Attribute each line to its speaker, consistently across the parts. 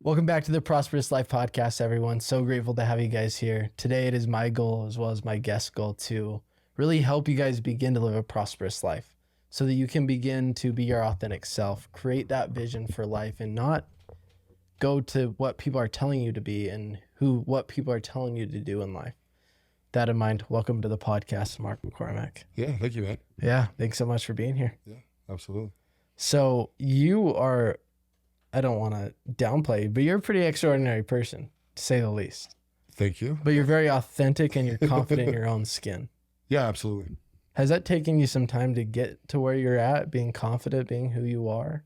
Speaker 1: Welcome back to the Prosperous Life Podcast, everyone. So grateful to have you guys here. Today, it is my goal, as well as my guest's goal, to really help you guys begin to live a prosperous life so that you can begin to be your authentic self, create that vision for life, and not go to what people are telling you to be and what people are telling you to do in life. That in mind, welcome to the podcast, Mark McCormack.
Speaker 2: Yeah, thank you, man.
Speaker 1: Yeah, thanks so much for being here.
Speaker 2: Yeah, absolutely.
Speaker 1: So you are, I don't want to downplay you, but you're a pretty extraordinary person, to say the least.
Speaker 2: Thank you.
Speaker 1: But you're very authentic and you're confident in your own skin.
Speaker 2: Yeah, absolutely.
Speaker 1: Has that taken you some time to get to where you're at, being confident, being who you are?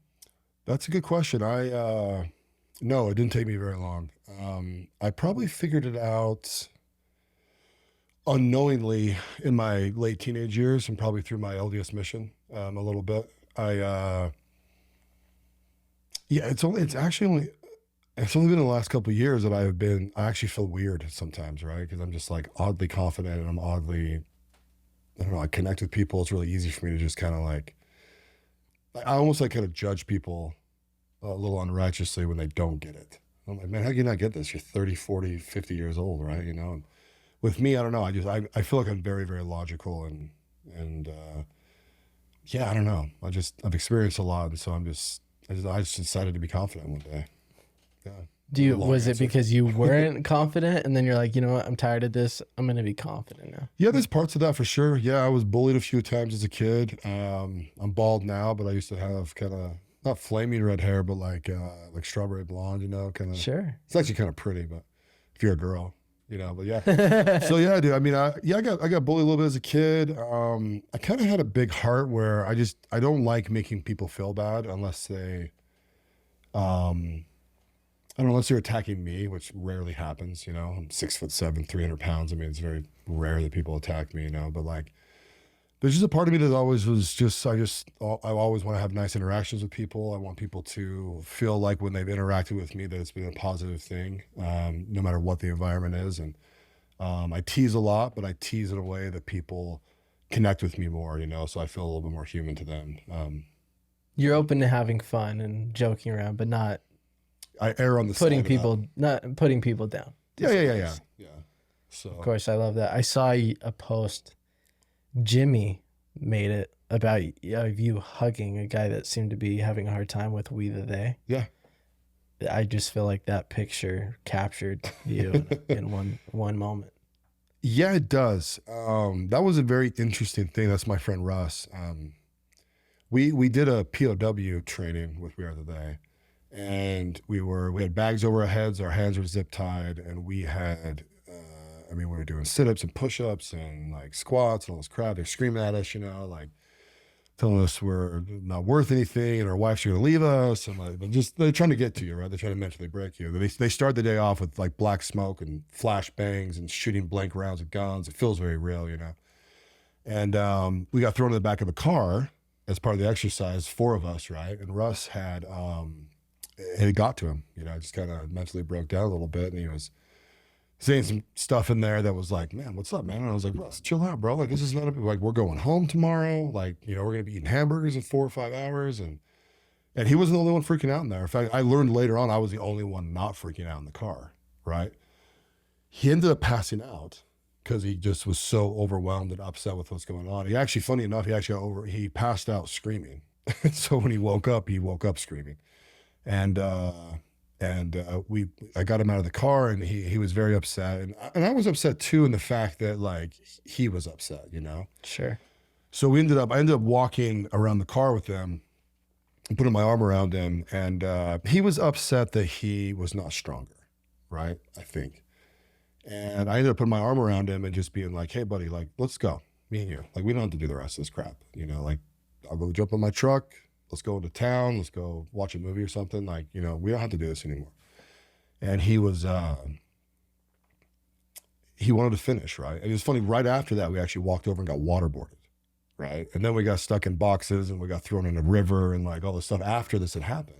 Speaker 2: That's a good question. No, it didn't take me very long. I probably figured it out unknowingly in my late teenage years and probably through my LDS mission a little bit. It's only been in the last couple of years that I actually feel weird sometimes, right? Because I'm just like oddly confident and I'm oddly, I don't know, I connect with people. It's really easy for me to just kind of like, I almost like kind of judge people a little unrighteously when they don't get it. I'm like, man, how can you not get this? You're 30, 40, 50 years old, right? You know, and with me, I don't know. I feel like I'm very, very logical and yeah, I don't know. I've experienced a lot. And so I just decided to be confident one day. Yeah.
Speaker 1: Was it because you weren't confident and then you're like, you know what, I'm tired of this. I'm going to be confident now.
Speaker 2: Yeah, there's parts of that for sure. Yeah, I was bullied a few times as a kid. I'm bald now, but I used to have kind of, not flaming red hair, but like strawberry blonde, you know, kind of.
Speaker 1: Sure.
Speaker 2: It's actually kind of pretty, but if you're a girl, you know, but yeah. So yeah, dude, I mean, I got bullied a little bit as a kid. I kind of had a big heart where I don't like making people feel bad unless they, I don't know, unless they're attacking me, which rarely happens, you know. I'm 6'7", 300 pounds. I mean, it's very rare that people attack me, you know, but like, there's just a part of me that always was just, I always want to have nice interactions with people. I want people to feel like when they've interacted with me that it's been a positive thing, no matter what the environment is. And I tease a lot, but I tease in a way that people connect with me more, you know, so I feel a little bit more human to them.
Speaker 1: You're open to having fun and joking around, but not
Speaker 2: I err on the
Speaker 1: putting
Speaker 2: side
Speaker 1: people,
Speaker 2: of that.
Speaker 1: not putting people down.
Speaker 2: Yeah. So
Speaker 1: Of course, I love that. I saw a post. Jimmy made it about you hugging a guy that seemed to be having a hard time with we the they.
Speaker 2: Yeah.
Speaker 1: I just feel like that picture captured you in one moment.
Speaker 2: Yeah, it does. That was a very interesting thing. That's my friend Russ. We did a POW training with We Are the They, and we had bags over our hands were zip tied, and we had we were doing sit-ups and push-ups and like squats and all this crap. They're screaming at us, you know, like telling us we're not worth anything and our wives are gonna leave us, and like they're trying to get to you, right? They're trying to mentally break you. They start the day off with like black smoke and flash bangs and shooting blank rounds of guns. It feels very real, you know. And we got thrown in the back of the car as part of the exercise, 4 of us, right? And Russ had it got to him, you know, just kind of mentally broke down a little bit, and he was saying some stuff in there that was like, man, what's up, man? And I was like, Russ, chill out, bro. Like, this is not like, we're going home tomorrow. Like, you know, we're going to be eating hamburgers in 4 or 5 hours. And he wasn't the only one freaking out in there. In fact, I learned later on, I was the only one not freaking out in the car, right? He ended up passing out because he just was so overwhelmed and upset with what's going on. Funny enough, he passed out screaming. So when he woke up screaming. And I got him out of the car, and he was very upset, and I was upset too, in the fact that like he was upset, you know.
Speaker 1: Sure.
Speaker 2: So I ended up walking around the car with him and putting my arm around him, and he was upset that he was not stronger, right? I think, and I ended up putting my arm around him and just being like, hey buddy, like, let's go, me and you, like, we don't have to do the rest of this crap, you know, like, I'll go jump in my truck. Let's go into town. Let's go watch a movie or something. Like, you know, we don't have to do this anymore. And he was, he wanted to finish, right? And it was funny, right after that, we actually walked over and got waterboarded, right? And then we got stuck in boxes and we got thrown in a river and like all this stuff after this had happened.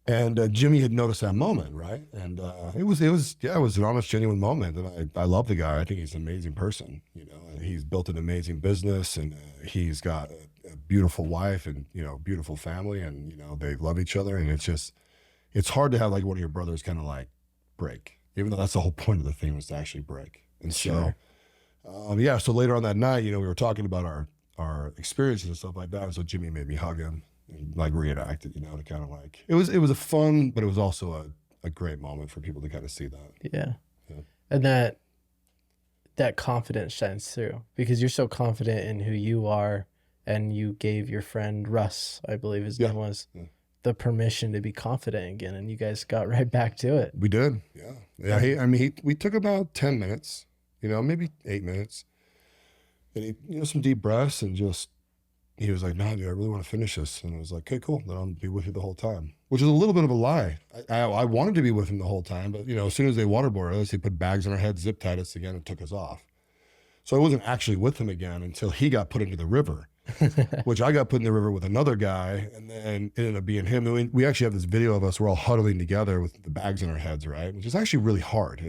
Speaker 2: And Jimmy had noticed that moment, right? And it was an honest, genuine moment. And I love the guy. I think he's an amazing person, you know, and he's built an amazing business, and he's got a beautiful wife and, you know, beautiful family, and, you know, they love each other. And it's just, it's hard to have like one of your brothers kind of like break, even though that's the whole point of the thing, was to actually break. And
Speaker 1: Sure.
Speaker 2: so, yeah. So later on that night, we were talking about our experiences and stuff like that. And so Jimmy made me hug him and like reenact it, to kind of like, it was a fun, but it was also a great moment for people to kind of see that.
Speaker 1: Yeah.
Speaker 2: Yeah.
Speaker 1: And that confidence shines through because you're so confident in who you are, and you gave your friend Russ, I believe his name was, the permission to be confident again, and you guys got right back to it.
Speaker 2: We did. Yeah. We took about 10 minutes, maybe 8 minutes. And he, some deep breaths, and just, he was like, "No, dude, I really want to finish this." And I was like, "Okay, cool. Then I'll be with you the whole time," which is a little bit of a lie. I wanted to be with him the whole time, but as soon as they waterboarded us, he put bags on our heads, zip tied us again, and took us off. So I wasn't actually with him again until he got put into the river, which I got put in the river with another guy, and then it ended up being him. And we actually have this video of us. We're all huddling together with the bags on our heads, right? Which is actually really hard.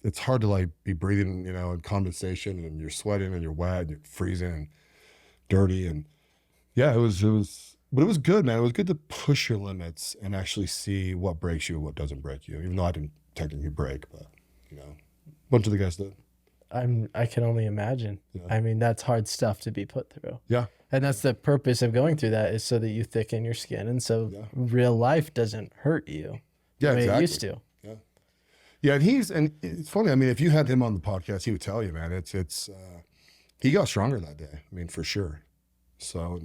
Speaker 2: It's hard to like be breathing, in condensation, and you're sweating and you're wet and you're freezing and dirty. And yeah, it was, but it was good, man. It was good to push your limits and actually see what breaks you and what doesn't break you. Even though I didn't technically break, but a bunch of the guys did.
Speaker 1: I can only imagine.
Speaker 2: Yeah.
Speaker 1: I mean, that's hard stuff to be put through.
Speaker 2: Yeah.
Speaker 1: And that's the purpose of going through that, is so that you thicken your skin, and so real life doesn't hurt you the way it used to.
Speaker 2: Yeah, and it's funny. I mean, if you had him on the podcast, he would tell you, man. He got stronger that day. I mean, for sure. So,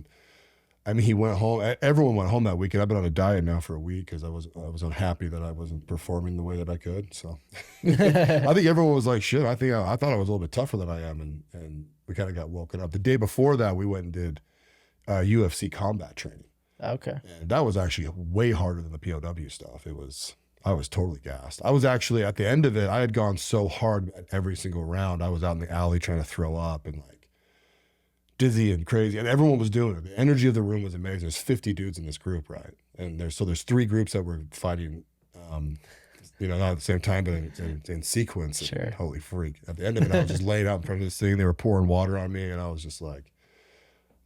Speaker 2: I mean, he went home. Everyone went home that weekend. I've been on a diet now for a week because I was unhappy that I wasn't performing the way that I could. So, I think everyone was like, "Shit." I thought I was a little bit tougher than I am, and we kind of got woken up. The day before that, we went and did UFC combat training.
Speaker 1: Okay.
Speaker 2: And that was actually way harder than the POW stuff. I was totally gassed. I was actually, at the end of it, I had gone so hard at every single round. I was out in the alley trying to throw up and like dizzy and crazy, and everyone was doing it. The energy of the room was amazing. There's 50 dudes in this group, right? And there's 3 groups that were fighting, not at the same time, but in sequence.
Speaker 1: Sure.
Speaker 2: And holy freak. At the end of it, I was just laid out in front of this thing. They were pouring water on me, and I was just like,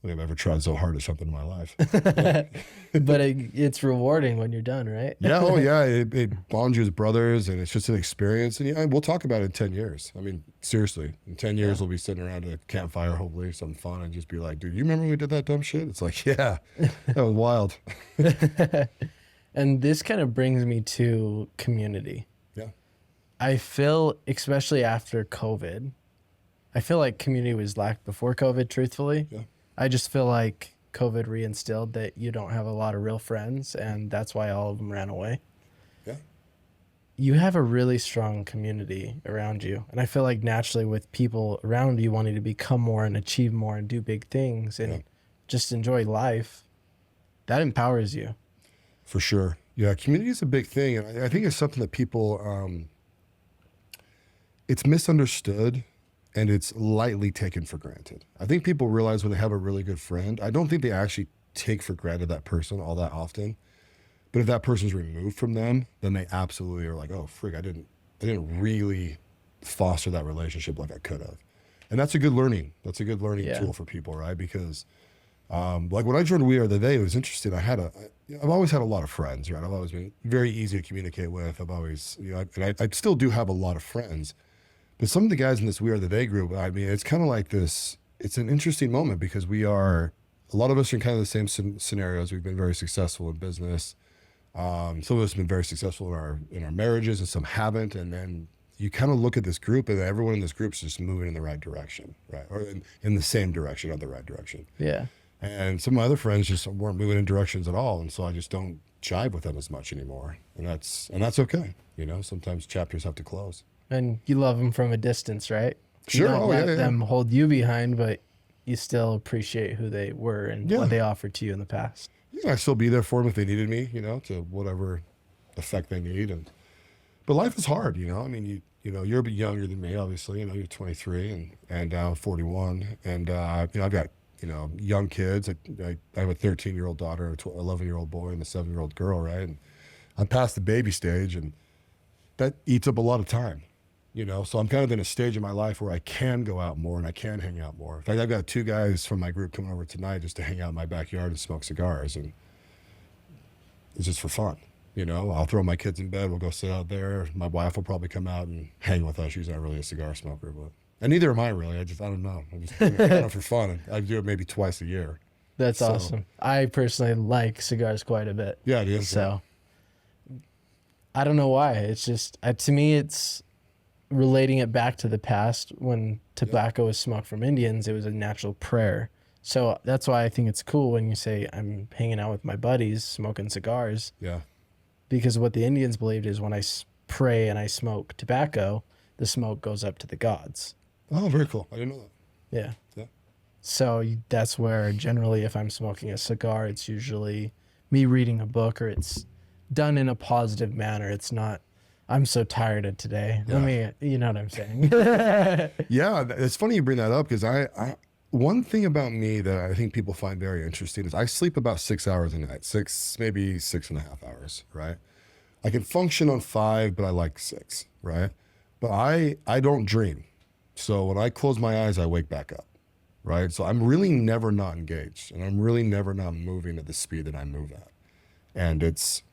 Speaker 2: I think I've ever tried so hard at something in my life.
Speaker 1: But it's rewarding when you're done, right?
Speaker 2: Yeah. Oh, yeah. It bonds you as brothers, and it's just an experience. And we'll talk about it in 10 years. I mean, seriously, in 10 years, we'll be sitting around a campfire, hopefully, something fun, and just be like, "Dude, you remember when we did that dumb shit?" It's like, yeah, that was wild.
Speaker 1: And this kind of brings me to community.
Speaker 2: Yeah.
Speaker 1: I feel, especially after COVID, I feel like community was lacked before COVID, truthfully.
Speaker 2: Yeah.
Speaker 1: I just feel like COVID reinstilled that you don't have a lot of real friends, and that's why all of them ran away.
Speaker 2: Yeah.
Speaker 1: You have a really strong community around you. And I feel like naturally, with people around you wanting to become more and achieve more and do big things and just enjoy life, that empowers you.
Speaker 2: For sure. Yeah. Community is a big thing. And I think it's something that people, it's misunderstood. And it's lightly taken for granted. I think people realize when they have a really good friend, I don't think they actually take for granted that person all that often. But if that person's removed from them, then they absolutely are like, "Oh, frig, I didn't really foster that relationship like I could have." And that's a good learning. That's a good learning tool for people, right? Because like when I joined We Are the They, it was interesting. I've always had a lot of friends, right? I've always been very easy to communicate with. I've always, and I still do have a lot of friends. But some of the guys in this We Are the They group, I mean, it's kind of like this, it's an interesting moment because a lot of us are in kind of the same scenarios. We've been very successful in business. Some of us have been very successful in our marriages, and some haven't. And then you kind of look at this group, and everyone in this group is just moving in the right direction, right? Or in the same direction, not the right direction.
Speaker 1: Yeah.
Speaker 2: And some of my other friends just weren't moving in directions at all. And so I just don't jive with them as much anymore. And that's okay. Sometimes chapters have to close.
Speaker 1: And you love them from a distance, right?
Speaker 2: Sure.
Speaker 1: You don't let them hold you behind, but you still appreciate who they were and what they offered to you in the past.
Speaker 2: Yeah, I'd still be there for them if they needed me, to whatever effect they need. But life is hard, I mean, you're a bit younger than me, obviously. You're 23 and I'm 41. And, I've got, young kids. I have a 13-year-old daughter, an 11-year-old boy, and a 7-year-old girl, right? And I'm past the baby stage, and that eats up a lot of time. So I'm kind of in a stage in my life where I can go out more and I can hang out more. In fact, I've got 2 guys from my group coming over tonight just to hang out in my backyard and smoke cigars, and it's just for fun. You know, I'll throw my kids in bed. We'll go sit out there. My wife will probably come out and hang with us. She's not really a cigar smoker, but and neither am I really. I don't know. I just kind of for fun. I do it maybe twice a year.
Speaker 1: That's
Speaker 2: So
Speaker 1: awesome. I personally like cigars quite a bit.
Speaker 2: yeah, it is.
Speaker 1: So I don't know why. It's just to me, it's relating it back to the past when tobacco was smoked from Indians. It was a natural prayer. So that's why I think it's cool when you say I'm hanging out with my buddies smoking cigars,
Speaker 2: Yeah.
Speaker 1: because what the Indians believed is when I pray and I smoke tobacco, the smoke goes up to the gods.
Speaker 2: Oh, very cool. I didn't know that.
Speaker 1: Yeah.
Speaker 2: Yeah.
Speaker 1: So that's where generally if I'm smoking a cigar, it's usually me reading a book, or it's done in a positive manner. It's not, I'm so tired of today.
Speaker 2: Yeah.
Speaker 1: Let me, you know what I'm saying?
Speaker 2: Yeah, it's funny you bring that up because I one thing about me that I think people find very interesting is I sleep about 6 hours a night, maybe 6.5 hours, right? I can function on 5, but I like 6, right? But I don't dream. So when I close my eyes, I wake back up, right? So I'm really never not engaged, and I'm really never not moving at the speed that I move at. And it's,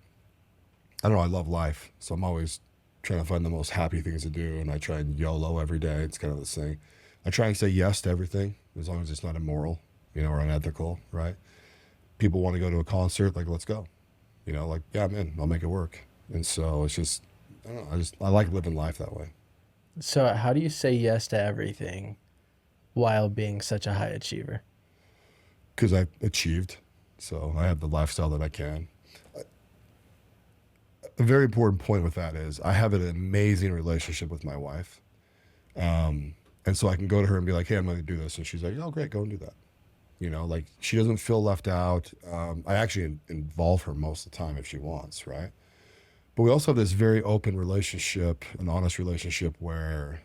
Speaker 2: I don't know, I love life. So I'm always trying to find the most happy things to do, and I try and YOLO every day. It's kind of this thing. I try and say yes to everything as long as it's not immoral, you know, or unethical, right? People want to go to a concert, like, let's go. You know, like, yeah, I'm in, I'll make it work. And so it's just, I don't know, I like living life that way.
Speaker 1: So how do you say yes to everything while being such a high achiever?
Speaker 2: Because I achieved, so I have the lifestyle that I can. A very important point with that is I have an amazing relationship with my wife. And so I can go to her and be like, hey, I'm going to do this. And she's like, oh, great, go and do that. You know, like she doesn't feel left out. I actually involve her most of the time if she wants, right? But we also have this very open relationship, an honest relationship where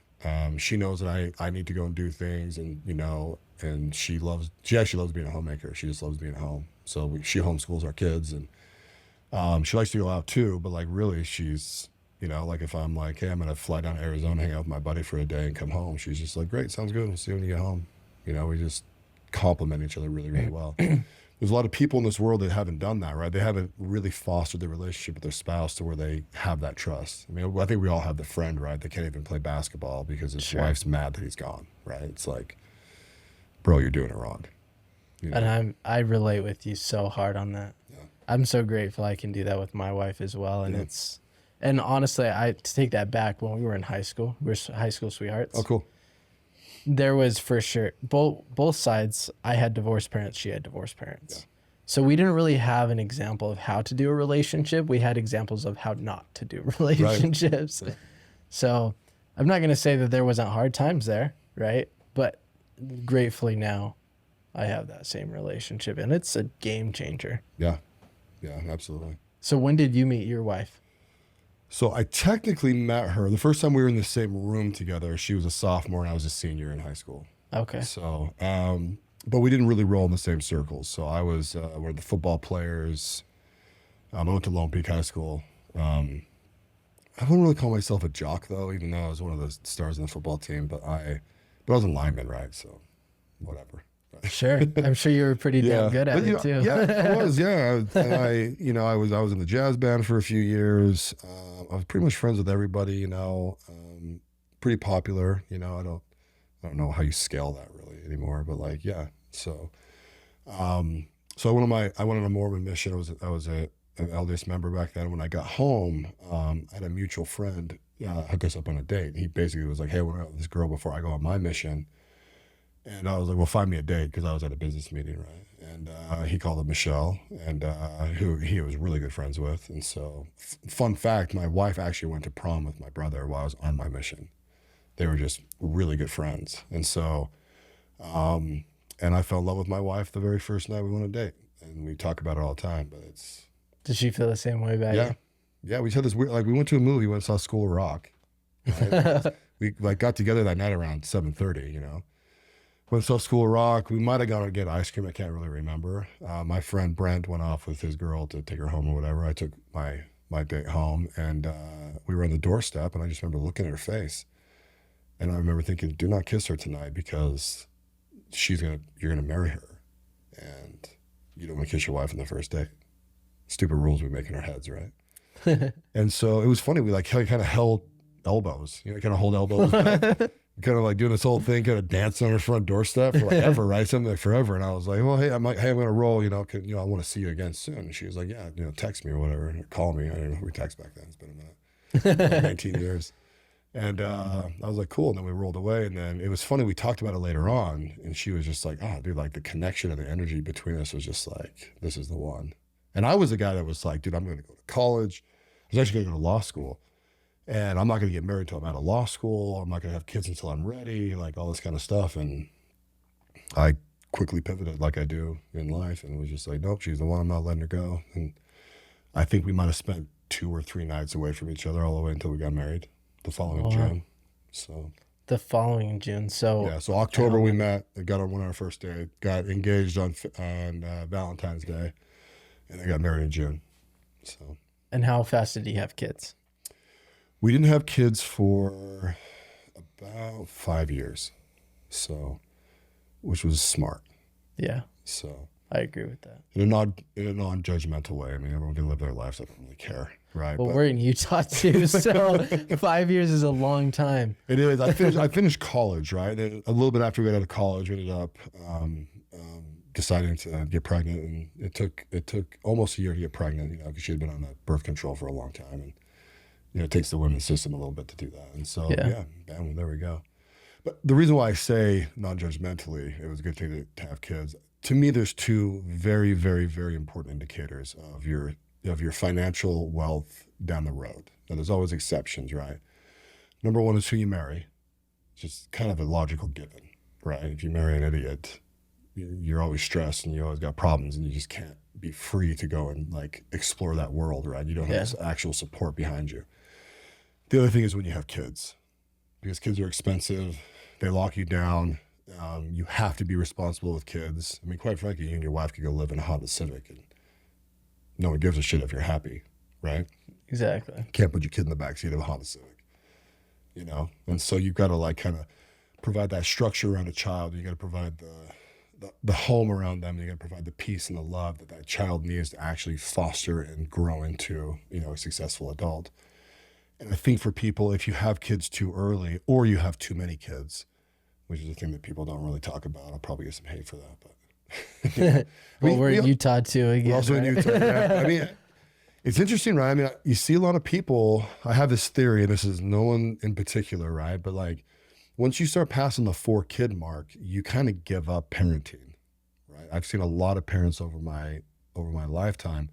Speaker 2: she knows that I need to go and do things, and, you know, and she actually loves being a homemaker. She just loves being at home. So she homeschools our kids, and she likes to go out too, but like really she's, you know, like if I'm like, hey, I'm going to fly down to Arizona, hang out with my buddy for a day and come home, she's just like, great, sounds good. We'll see you when you get home. You know, we just complement each other really, really well. There's a lot of people in this world that haven't done that, right? They haven't really fostered the relationship with their spouse to where they have that trust. I mean, I think we all have the friend, right? That can't even play basketball because his wife's mad that he's gone, right? It's like, bro, you're doing it wrong. You know?
Speaker 1: And I relate with you so hard on that.
Speaker 2: Yeah.
Speaker 1: I'm so grateful I can do that with my wife as well. And and honestly, to take that back, when we were in high school, we were high school sweethearts.
Speaker 2: Oh, cool.
Speaker 1: There was for sure both sides. I had divorced parents. She had divorced parents.
Speaker 2: Yeah.
Speaker 1: So we didn't really have an example of how to do a relationship. We had examples of how not to do relationships.
Speaker 2: Right.
Speaker 1: So I'm not going to say that there wasn't hard times there, right? But gratefully now I have that same relationship, and it's a game changer.
Speaker 2: Yeah. Yeah, absolutely.
Speaker 1: So when did you meet your wife?
Speaker 2: So I technically met her the first time we were in the same room together. She was a sophomore and I was a senior in high school.
Speaker 1: Okay.
Speaker 2: So, but we didn't really roll in the same circles. So I was one of the football players. I went to Lone Peak High School. I wouldn't really call myself a jock though, even though I was one of the stars on the football team. But I was a lineman, right? So, whatever.
Speaker 1: Sure, I'm sure you were pretty damn good at it too.
Speaker 2: Yeah, I was. Yeah, and I was in the jazz band for a few years. I was pretty much friends with everybody. You know, pretty popular. You know, I don't know how you scale that really anymore, but like, yeah. So, so I went on a Mormon mission. I was an LDS member back then. When I got home, I had a mutual friend hook us up on a date. He basically was like, "Hey, I went out with this girl before I go on my mission." And I was like, well, find me a date, because I was at a business meeting, right? And he called up Michelle, and who he was really good friends with. And so, fun fact, my wife actually went to prom with my brother while I was on my mission. They were just really good friends. And so, and I fell in love with my wife the very first night we went on a date. And we talk about it all the time, but it's...
Speaker 1: Did she feel the same way about you?
Speaker 2: Yeah, we said this weird, like we went to a movie, we went and saw School of Rock. Right? We like got together that night around 7:30, you know. Went to School of Rock. We might have gone to get ice cream. I can't really remember. My friend Brent went off with his girl to take her home or whatever. I took my date home, and we were on the doorstep, and I just remember looking at her face. And I remember thinking, do not kiss her tonight, because you're going to marry her. And you don't want to kiss your wife on the first date. Stupid rules we make in our heads, right? And so it was funny. We like kind of held elbows, kind of hold elbows, kind of like doing this whole thing, kind of dancing on her front doorstep for like ever, right? Something like forever. And I was like, well, hey, I'm going to roll, I want to see you again soon. And she was like, yeah, text me or whatever, or call me. I don't know who we text back then. It's been a minute, like 19 years. And I was like, cool. And then we rolled away. And then it was funny. We talked about it later on. And she was just like, oh, dude, like the connection and the energy between us was just like, this is the one. And I was the guy that was like, dude, I'm going to go to college. I was actually going to go to law school. And I'm not going to get married until I'm out of law school. I'm not going to have kids until I'm ready, like all this kind of stuff. And I quickly pivoted like I do in life and was just like, nope, she's the one. I'm not letting her go. And I think we might have spent 2 or 3 nights away from each other all the way until we got married the following June. So
Speaker 1: the following June. So
Speaker 2: yeah, so October we met, went on our first date, got engaged on Valentine's Day, and then got married in June. So.
Speaker 1: And how fast did he have kids?
Speaker 2: We didn't have kids for about 5 years, so, which was smart.
Speaker 1: Yeah.
Speaker 2: So
Speaker 1: I agree with that.
Speaker 2: In a non-judgmental way. I mean, everyone can live their lives. I don't really care, right?
Speaker 1: Well, we're in Utah too, so 5 years is a long time.
Speaker 2: It is. I finished college, right? And a little bit after we got out of college, we ended up deciding to get pregnant, and it took almost a year to get pregnant, because she had been on the birth control for a long time, and it takes the women's system a little bit to do that. And so, bam, there we go. But the reason why I say non-judgmentally, it was a good thing to have kids. To me, there's 2 very, very, very important indicators of your financial wealth down the road. Now, there's always exceptions, right? Number 1 is who you marry. It's just kind of a logical given, right? If you marry an idiot, you're always stressed and you always got problems and you just can't be free to go and like explore that world, right? You don't have this actual support behind you. The other thing is when you have kids, because kids are expensive, they lock you down. You have to be responsible with kids. I mean, quite frankly, you and your wife could go live in a Honda Civic and no one gives a shit if you're happy, right?
Speaker 1: Exactly.
Speaker 2: You can't put your kid in the backseat of a Honda Civic, And so you've got to like kind of provide that structure around a child. You got to provide the home around them. You got to provide the peace and the love that child needs to actually foster and grow into, a successful adult. And I think for people, if you have kids too early or you have too many kids, which is a thing that people don't really talk about, I'll probably get some hate for that. But
Speaker 1: we're in Utah too. Again,
Speaker 2: we're also in Utah. Yeah. I mean, it's interesting, right? I mean, you see a lot of people. I have this theory, and this is no one in particular, right? But like, once you start passing the 4-kid mark, you kind of give up parenting, right? I've seen a lot of parents over my lifetime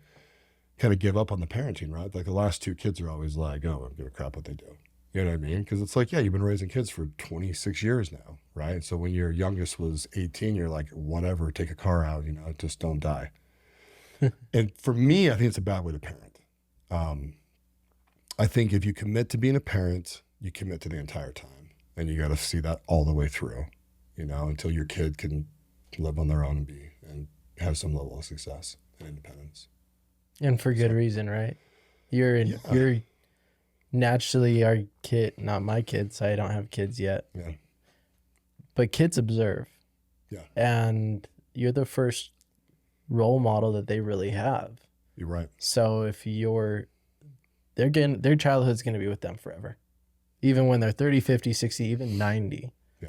Speaker 2: kind of give up on the parenting, right? Like the last 2 kids are always like, oh, I'm gonna crap what they do. You know what I mean? Because it's like, yeah, you've been raising kids for 26 years now, right? So when your youngest was 18, you're like, whatever, take a car out, just don't die. And for me, I think it's a bad way to parent. I think if you commit to being a parent, you commit to the entire time. And you got to see that all the way through, until your kid can live on their own and have some level of success and independence.
Speaker 1: And for good reason, right? You're naturally our kid, not my kids. I don't have kids yet.
Speaker 2: Yeah. But
Speaker 1: kids observe.
Speaker 2: Yeah.
Speaker 1: And you're the first role model that they really have.
Speaker 2: You're right.
Speaker 1: So if their childhood's going to be with them forever. Even when they're 30, 50, 60, even 90.
Speaker 2: Yeah.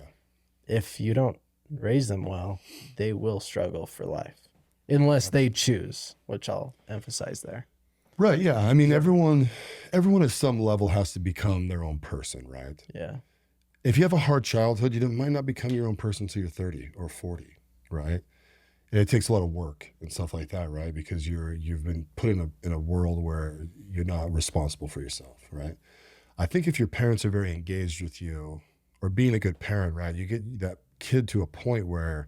Speaker 1: If you don't raise them well, they will struggle for life. Unless they choose, which I'll emphasize there.
Speaker 2: Right, yeah. I mean, everyone at some level has to become their own person, right?
Speaker 1: Yeah.
Speaker 2: If you have a hard childhood, you might not become your own person until you're 30 or 40, right? And it takes a lot of work and stuff like that, right? Because you've been put in a world where you're not responsible for yourself, right? I think if your parents are very engaged with you, or being a good parent, right, you get that kid to a point where,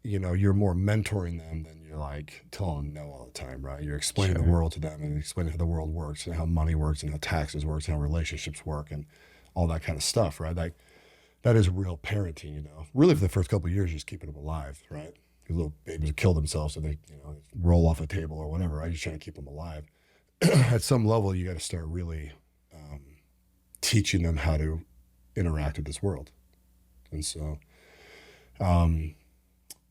Speaker 2: you're more mentoring them than you're like telling them no all the time, right? You're explaining the world to them and explaining how the world works and how money works and how taxes works and how relationships work and all that kind of stuff, right? Like that is real parenting, Really for the first couple of years, you're just keeping them alive, right? Because little babies kill themselves so they, roll off a table or whatever, right? You're just trying to keep them alive. At some level, you got to start really teaching them how to interact with this world. And so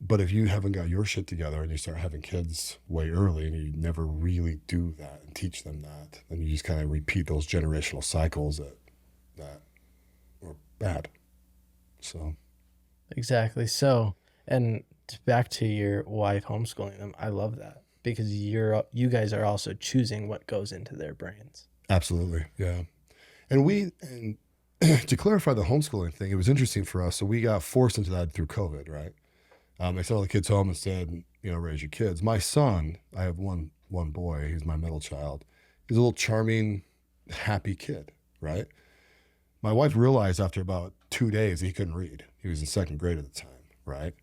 Speaker 2: But if you haven't got your shit together and you start having kids way early and you never really do that and teach them that, then you just kind of repeat those generational cycles that are bad. So
Speaker 1: Exactly. So, and back to your wife homeschooling them, I love that because you guys are also choosing what goes into their brains.
Speaker 2: absolutely, yeah. And to clarify the homeschooling thing, it was interesting for us. So we got forced into that through COVID, right? They sent all the kids home and said, raise your kids. My son, I have one boy. He's my middle child. He's a little charming, happy kid, right? My wife realized after about 2 days he couldn't read. He was in second grade at the time, right?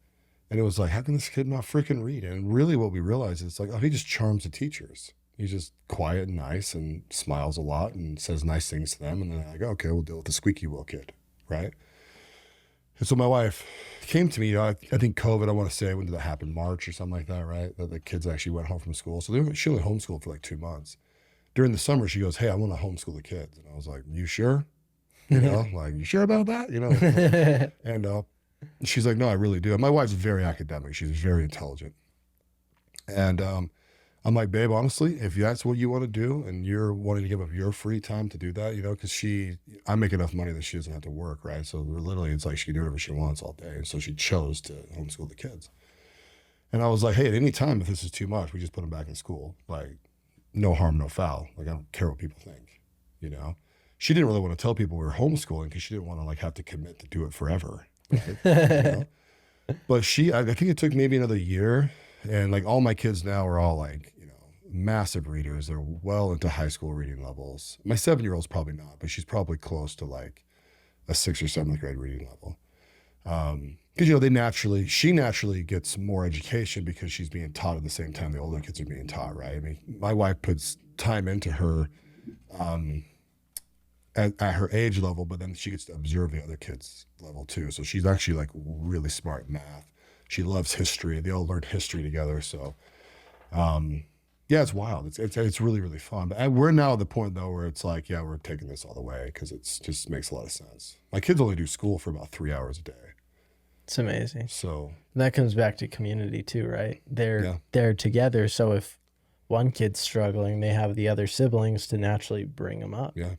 Speaker 2: And it was like, how can this kid not freaking read? And really what we realized is like, oh, he just charms the teachers. He's just quiet and nice and smiles a lot and says nice things to them. And then I go, okay, we'll deal with the squeaky wheel kid, right? And so my wife came to me, I think COVID, I want to say, when did that happen? March or something like that, right? That the kids actually went home from school. So she only homeschooled for like 2 months. During the summer, she goes, hey, I want to homeschool the kids. And I was like, you sure? Like, you sure about that? And she's like, no, I really do. And my wife's very academic. She's very intelligent. And I'm like, babe, honestly, if that's what you want to do and you're wanting to give up your free time to do that, because I make enough money that she doesn't have to work, right? So literally it's like she can do whatever she wants all day. And so she chose to homeschool the kids. And I was like, hey, at any time, if this is too much, we just put them back in school. Like, no harm, no foul. Like, I don't care what people think, She didn't really want to tell people we were homeschooling because she didn't want to like have to commit to do it forever. Right? But I think it took maybe another year. And like all my kids now are all like, massive readers. They're well into high school reading levels. My 7-year-old's probably not, but she's probably close to like a 6th or 7th grade reading level. Because she naturally gets more education because she's being taught at the same time the older kids are being taught, right? I mean, my wife puts time into her at her age level, but then she gets to observe the other kids' level too. So she's actually like really smart in math. She loves history. They all learn history together. So, yeah, it's wild. It's really, really fun. But we're now at the point though where it's like, yeah, we're taking this all the way because it's just makes a lot of sense. My kids only do school for about 3 hours a day.
Speaker 1: It's amazing.
Speaker 2: So
Speaker 1: and that comes back to community too, right? They're together. So if one kid's struggling, they have the other siblings to naturally bring them up.
Speaker 2: Yeah.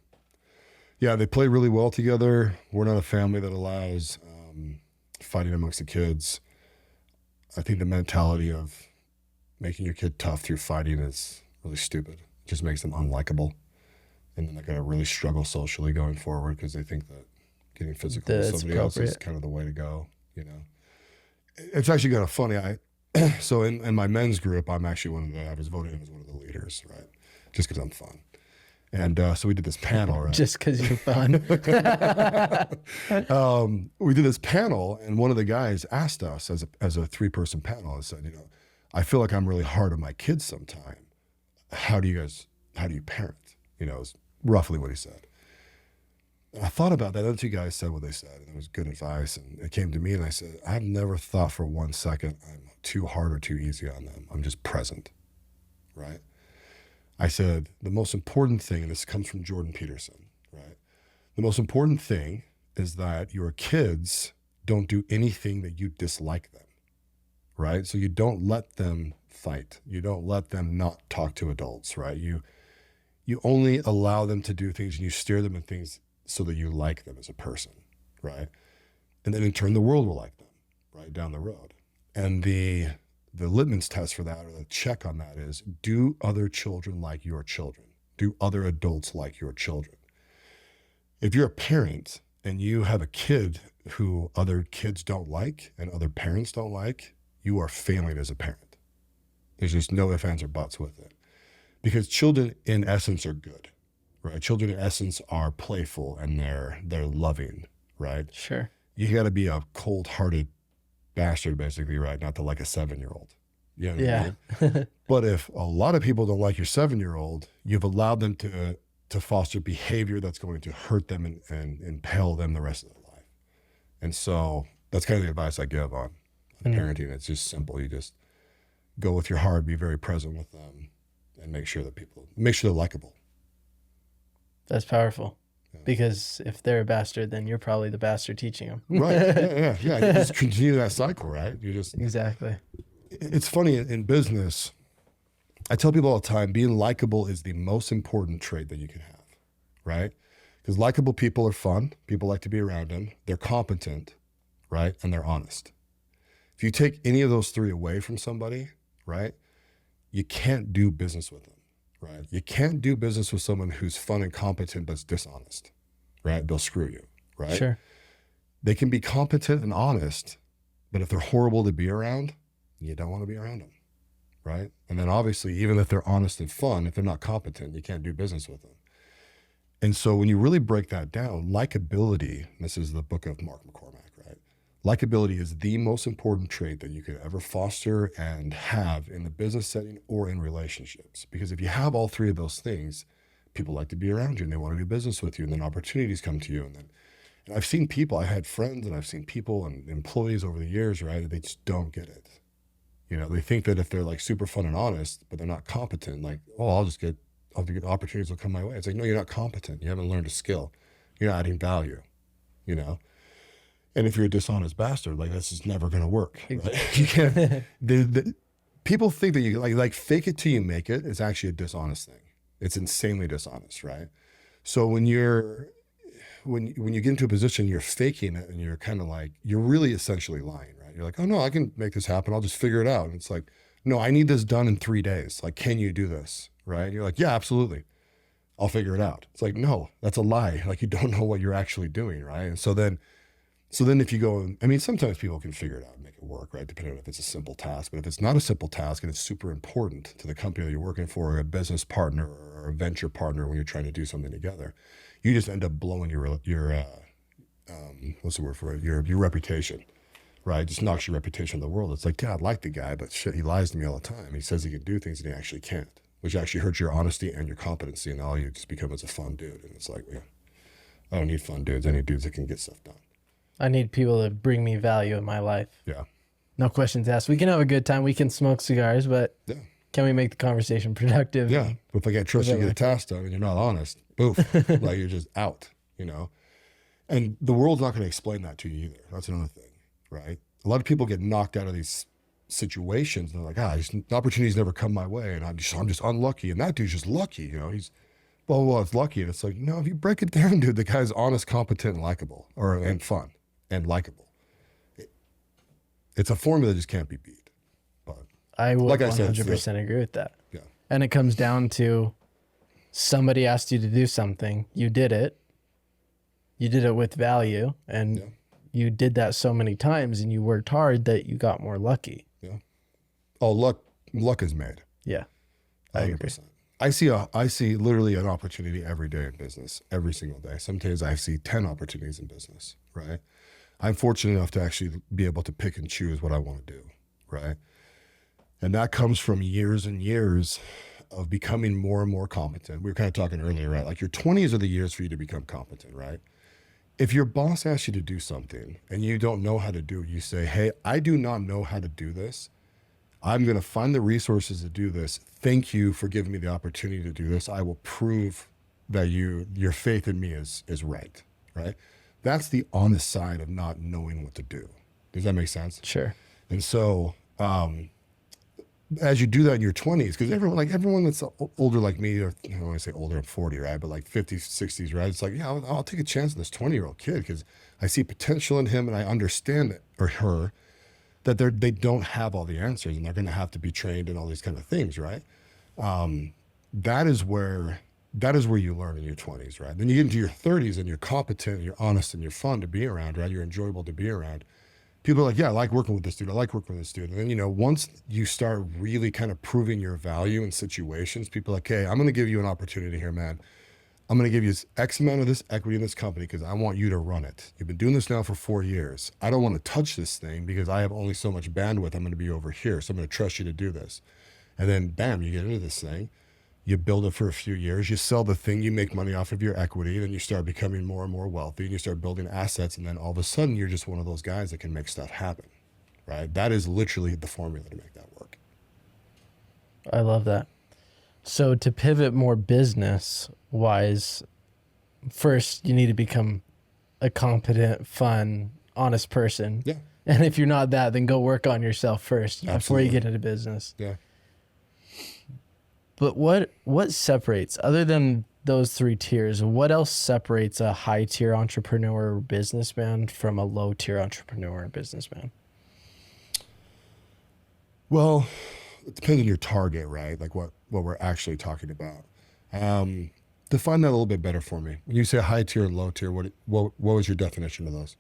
Speaker 2: Yeah, they play really well together. We're not a family that allows fighting amongst the kids. I think the mentality of making your kid tough through fighting is really stupid. It just makes them unlikable. And then they're going to really struggle socially going forward because they think that getting physical with somebody else is kind of the way to go, It's actually kind of funny. So in my men's group, I'm actually I was voted in as one of the leaders, right? Just because I'm fun. And so we did this panel, right?
Speaker 1: Just because you're fun.
Speaker 2: We did this panel, and one of the guys asked us as a 3-person panel and said, I feel like I'm really hard on my kids sometime. How do you parent? Is roughly what he said. And I thought about that. The other 2 guys said what they said, and it was good advice. And it came to me, and I said, I've never thought for 1 second I'm too hard or too easy on them. I'm just present, right? I said, the most important thing, and this comes from Jordan Peterson, right? The most important thing is that your kids don't do anything that you dislike them, right? So you don't let them fight. You don't let them not talk to adults, right? You only allow them to do things and you steer them in things so that you like them as a person, right? And then in turn, the world will like them, right, down the road. And the litmus test for that, or the check on that, is, do other children like your children? Do other adults like your children? If you're a parent and you have a kid who other kids don't like and other parents don't like, you are failing as a parent. There's just no ifs, ands, or buts with it. Because children in essence are good, right? Children in essence are playful and they're loving, right?
Speaker 1: Sure.
Speaker 2: You got to be a cold-hearted bastard, basically, right? Not to like a 7-year-old. You know what I mean? But if a lot of people don't like your 7-year-old, you've allowed them to foster behavior that's going to hurt them and impel them the rest of their life. And so that's kind of the advice I give on parenting. It's just simple. You just go with your heart, be very present with them, and make sure they're likable.
Speaker 1: That's powerful. Because if they're a bastard, then you're probably the bastard teaching them.
Speaker 2: Right. Yeah. You just continue that cycle, right? You just
Speaker 1: Exactly.
Speaker 2: It's funny in business. I tell people all the time, being likable is the most important trait that you can have, right? Because likable people are fun. People like to be around them. They're competent, right? And they're honest. If you take any of those three away from somebody, right, you can't do business with them, right? You can't do business with someone who's fun and competent but's dishonest, right? They'll screw you, right?
Speaker 1: Sure.
Speaker 2: They can be competent and honest, but if they're horrible to be around, you don't want to be around them, right? And then obviously, even if they're honest and fun, if they're not competent, you can't do business with them. And so when you really break that down, likability, this is the book of Mark McCormack, right? Likability is the most important trait that you could ever foster and have in the business setting or in relationships. Because if you have all three of those things, people like to be around you and they want to do business with you, and then opportunities come to you. And I've seen people, I had friends and I've seen people and employees over the years, right? They just don't get it. You know, they think that if they're like super fun and honest, but they're not competent, like, oh, I'll get opportunities will come my way. It's like, no, you're not competent. You haven't learned a skill. You're not adding value, you know? And if you're a dishonest bastard, like that's just never going to work. Right? You can't, people think that you like fake it till you make it is actually a dishonest thing. It's insanely dishonest, right? So when you get into a position, you're faking it and you're kind of like, you're really essentially lying, right? You're like, oh no, I can make this happen. I'll just figure it out. And it's like, no, I need this done in 3 days. Like, can you do this? Right? You're like, yeah, absolutely. I'll figure it out. It's like, no, that's a lie. Like you don't know what you're actually doing. Right. And so then if you go, I mean, sometimes people can figure it out and make it work, right? Depending on if it's a simple task, but if it's not a simple task and it's super important to the company that you're working for, or a business partner or a venture partner when you're trying to do something together, you just end up blowing your what's the word for it? Your reputation, right? Just knocks your reputation in the world. It's like, yeah, I like the guy, but shit, he lies to me all the time. He says he can do things and he actually can't, which actually hurts your honesty and your competency, and all you just become as a fun dude. And it's like, yeah, I don't need fun dudes. I need dudes that can get stuff done.
Speaker 1: I need people to bring me value in my life.
Speaker 2: Yeah.
Speaker 1: No questions asked. We can have a good time. We can smoke cigars, but can we make the conversation productive?
Speaker 2: Yeah. But if I can't trust you to get a task done and you're not honest, boof, like you're just out, you know? And the world's not going to explain that to you either. That's another thing, right? A lot of people get knocked out of these situations and they're like, the opportunities never come my way and I'm just unlucky. And that dude's just lucky, you know? He's, well, it's lucky. And it's like, no, if you break it down, dude, the guy's honest, competent, and likable, and fun and likable. It's a formula that just can't be beat. But
Speaker 1: I would 100% agree with that.
Speaker 2: Yeah.
Speaker 1: And it comes down to somebody asked you to do something, you did it with value, and you did that so many times and you worked hard that you got more lucky.
Speaker 2: Yeah. Oh, luck is made.
Speaker 1: Yeah. I agree.
Speaker 2: I see literally an opportunity every day in business, every single day. Some days I see 10 opportunities in business, right? I'm fortunate enough to actually be able to pick and choose what I want to do, right? And that comes from years and years of becoming more and more competent. We were kind of talking earlier, right? Like your 20s are the years for you to become competent, right? If your boss asks you to do something and you don't know how to do it, you say, hey, I do not know how to do this. I'm going to find the resources to do this. Thank you for giving me the opportunity to do this. I will prove that your faith in me is right, right? That's the honest side of not knowing what to do. Does that make sense?
Speaker 1: Sure.
Speaker 2: And so as you do that in your 20s, because everyone that's older like me, or I don't want to say older, I'm 40, right? But like 50s, 60s, right? It's like, yeah, I'll take a chance on this 20-year-old kid because I see potential in him and I understand it, or her, that they don't have all the answers and they're going to have to be trained and all these kind of things, right? That is where you learn in your 20s, right? Then you get into your 30s and you're competent, and you're honest, and you're fun to be around, right? You're enjoyable to be around. People are like, yeah, I like working with this dude. I like working with this dude. And then, you know, once you start really kind of proving your value in situations, people are like, hey, I'm going to give you an opportunity here, man. I'm going to give you X amount of this equity in this company because I want you to run it. You've been doing this now for 4 years. I don't want to touch this thing because I have only so much bandwidth. I'm going to be over here. So I'm going to trust you to do this. And then bam, you get into this thing. You build it for a few years. You sell the thing. You make money off of your equity. Then you start becoming more and more wealthy and you start building assets. And then all of a sudden you're just one of those guys that can make stuff happen, right? That is literally the formula to make that work.
Speaker 1: I love that. So to pivot more business wise, first you need to become a competent, fun, honest person.
Speaker 2: Yeah.
Speaker 1: And if you're not that, then go work on yourself first before
Speaker 2: Absolutely.
Speaker 1: you get into business.
Speaker 2: Yeah.
Speaker 1: But what separates, other than those three tiers, what else separates a high tier entrepreneur or businessman from a low tier entrepreneur or businessman?
Speaker 2: Well, it depends on your target, right? Like what we're actually talking about. Define that a little bit better for me. When you say high tier and low tier, what was your definition of those?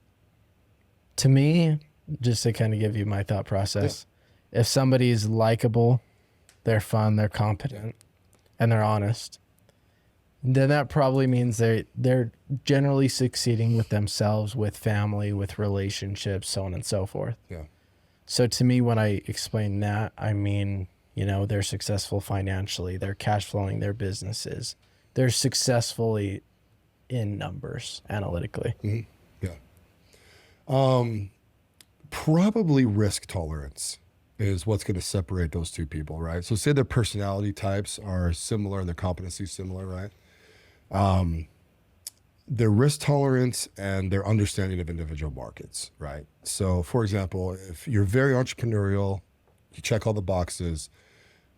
Speaker 1: To me, just to kind of give you my thought process, if somebody is likable, they're fun, they're competent, and they're honest, then that probably means they're generally succeeding with themselves, with family, with relationships, so on and so forth.
Speaker 2: Yeah.
Speaker 1: So to me, when I explain that, I mean, they're successful financially, they're cash flowing their businesses, they're successfully in numbers analytically.
Speaker 2: Mm-hmm. Yeah. Probably risk tolerance is what's going to separate those two people, right? So say their personality types are similar and their competency similar, right? Their risk tolerance and their understanding of individual markets, right? So for example, if you're very entrepreneurial, you check all the boxes,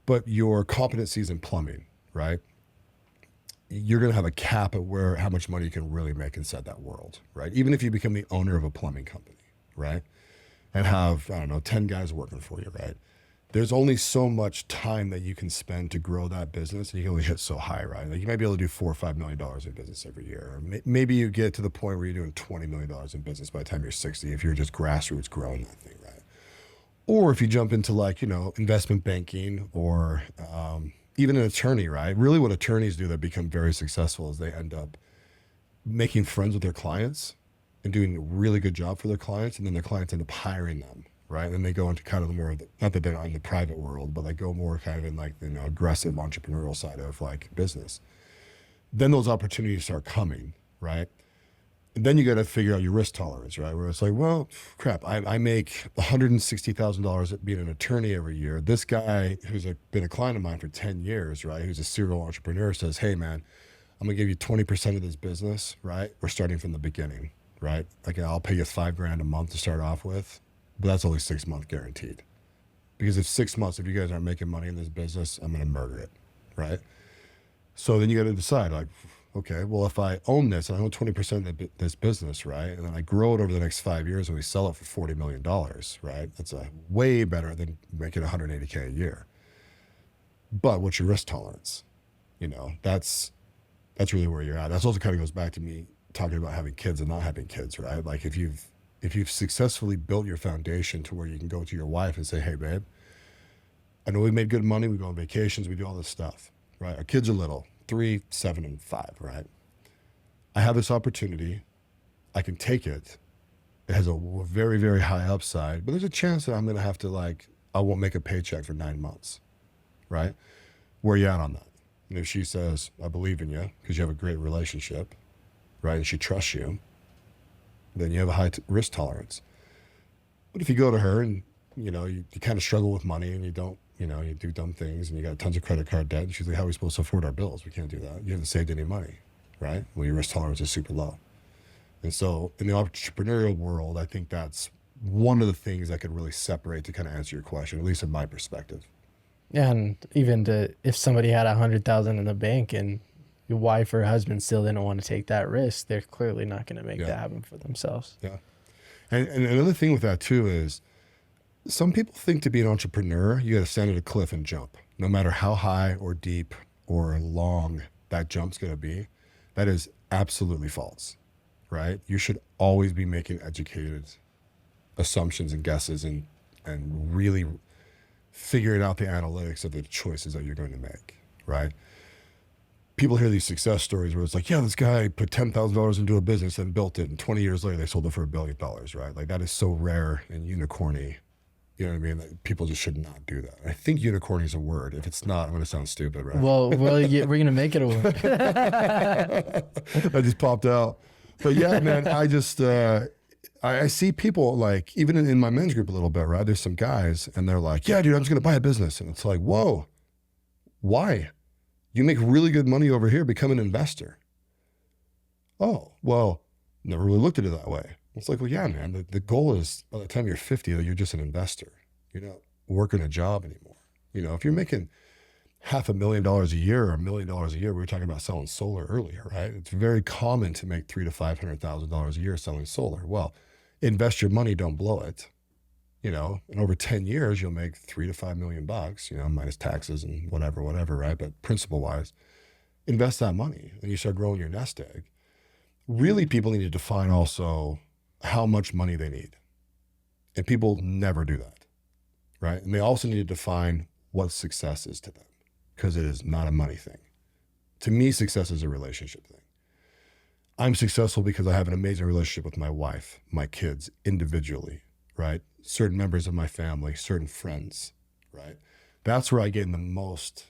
Speaker 2: but your competency is in plumbing, right? You're going to have a cap at how much money you can really make inside that world, right? Even if you become the owner of a plumbing company, right? And have, 10 guys working for you, right? There's only so much time that you can spend to grow that business, and you can only hit so high, right? Like you might be able to do $4 or $5 million in business every year. Or maybe you get to the point where you're doing $20 million in business by the time you're 60, if you're just grassroots growing that thing, right? Or if you jump into investment banking or even an attorney, right? Really what attorneys do that become very successful is they end up making friends with their clients and doing a really good job for their clients, and then their clients end up hiring them, right? And they go into kind of the more, not that they're not in the private world, but they go more kind of in aggressive entrepreneurial side of business. Then those opportunities start coming, right? And then you got to figure out your risk tolerance, right? Where it's like, well, crap, I make $160,000 at being an attorney every year. This guy who's been a client of mine for 10 years, right? Who's a serial entrepreneur says, hey man, I'm gonna give you 20% of this business, right? We're starting from the beginning, right? Like I'll pay you $5,000 a month to start off with, but that's only 6 months guaranteed. Because if 6 months, if you guys aren't making money in this business, I'm gonna murder it, right? So then you got to decide, okay, well, if I own this and I own 20% of this business, right? And then I grow it over the next 5 years and we sell it for $40 million, right? That's way better than making $180K a year. But what's your risk tolerance? That's really where you're at. That's also kind of goes back to me talking about having kids and not having kids, right? Like if you've successfully built your foundation to where you can go to your wife and say, hey, babe, I know we made good money. We go on vacations. We do all this stuff, right? Our kids are little. 3, 7, and 5, right? I have this opportunity. I can take it. It has a very, very high upside, but there's a chance that I'm going to have to I won't make a paycheck for 9 months, right? Where are you at on that? And if she says, I believe in you because you have a great relationship, right? And she trusts you, then you have a high risk tolerance. But if you go to her and, you kind of struggle with money and you don't, you do dumb things and you got tons of credit card debt. And she's like, how are we supposed to afford our bills? We can't do that. You haven't saved any money, right? Well, your risk tolerance is super low. And so in the entrepreneurial world, I think that's one of the things that could really separate to kind of answer your question, at least in my perspective.
Speaker 1: And even if somebody had 100,000 in the bank and your wife or husband still didn't want to take that risk, they're clearly not going to make that happen for themselves.
Speaker 2: Yeah. And another thing with that too is, some people think to be an entrepreneur, you got to stand at a cliff and jump, no matter how high or deep or long that jump's going to be. That is absolutely false, right? You should always be making educated assumptions and guesses and really figuring out the analytics of the choices that you're going to make, right? People hear these success stories where it's like, yeah, this guy put $10,000 into a business and built it, and 20 years later they sold it for $1 billion, right? Like that is so rare and unicorny. You know what I mean? Like, people just should not do that. I think unicorn is a word. If it's not, I'm going to sound stupid, right?
Speaker 1: Well, we're going to make it a word.
Speaker 2: That just popped out. But yeah, man, I just, I see people even in my men's group a little bit, right? There's some guys and they're like, yeah, dude, I'm just going to buy a business. And it's like, whoa, why? You make really good money over here. Become an investor. Oh, well, never really looked at it that way. It's like, well, yeah, man, the goal is by the time you're 50, that you're just an investor. You're not working a job anymore. If you're making $500,000 a year or $1 million a year, we were talking about selling solar earlier, right? It's very common to make $300,000 to $500,000 a year selling solar. Well, invest your money, don't blow it. And over 10 years, you'll make $3 to $5 million, minus taxes and whatever, right? But principle wise, invest that money and you start growing your nest egg. Really, people need to define also how much money they need. And people never do that, right? And they also need to define what success is to them, because it is not a money thing. To me, success is a relationship thing. I'm successful because I have an amazing relationship with my wife, my kids, individually, right? Certain members of my family, certain friends, right? That's where I gain the most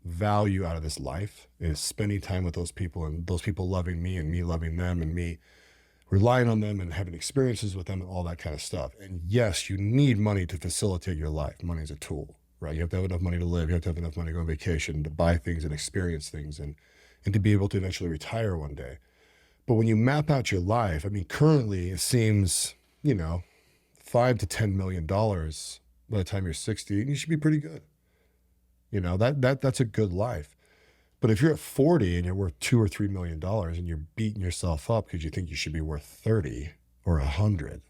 Speaker 2: value out of this life, is spending time with those people, and those people loving me and me loving them, and me relying on them and having experiences with them and all that kind of stuff. And yes, you need money to facilitate your life. Money is a tool, right? You have to have enough money to live. You have to have enough money to go on vacation, to buy things and experience things, and to be able to eventually retire one day. But when you map out your life, I mean, currently it seems, $5 to $10 million by the time you're 60, you should be pretty good. That's a good life. But if you're at 40 and you're worth $2 or $3 million and you're beating yourself up because you think you should be worth 30 or 100,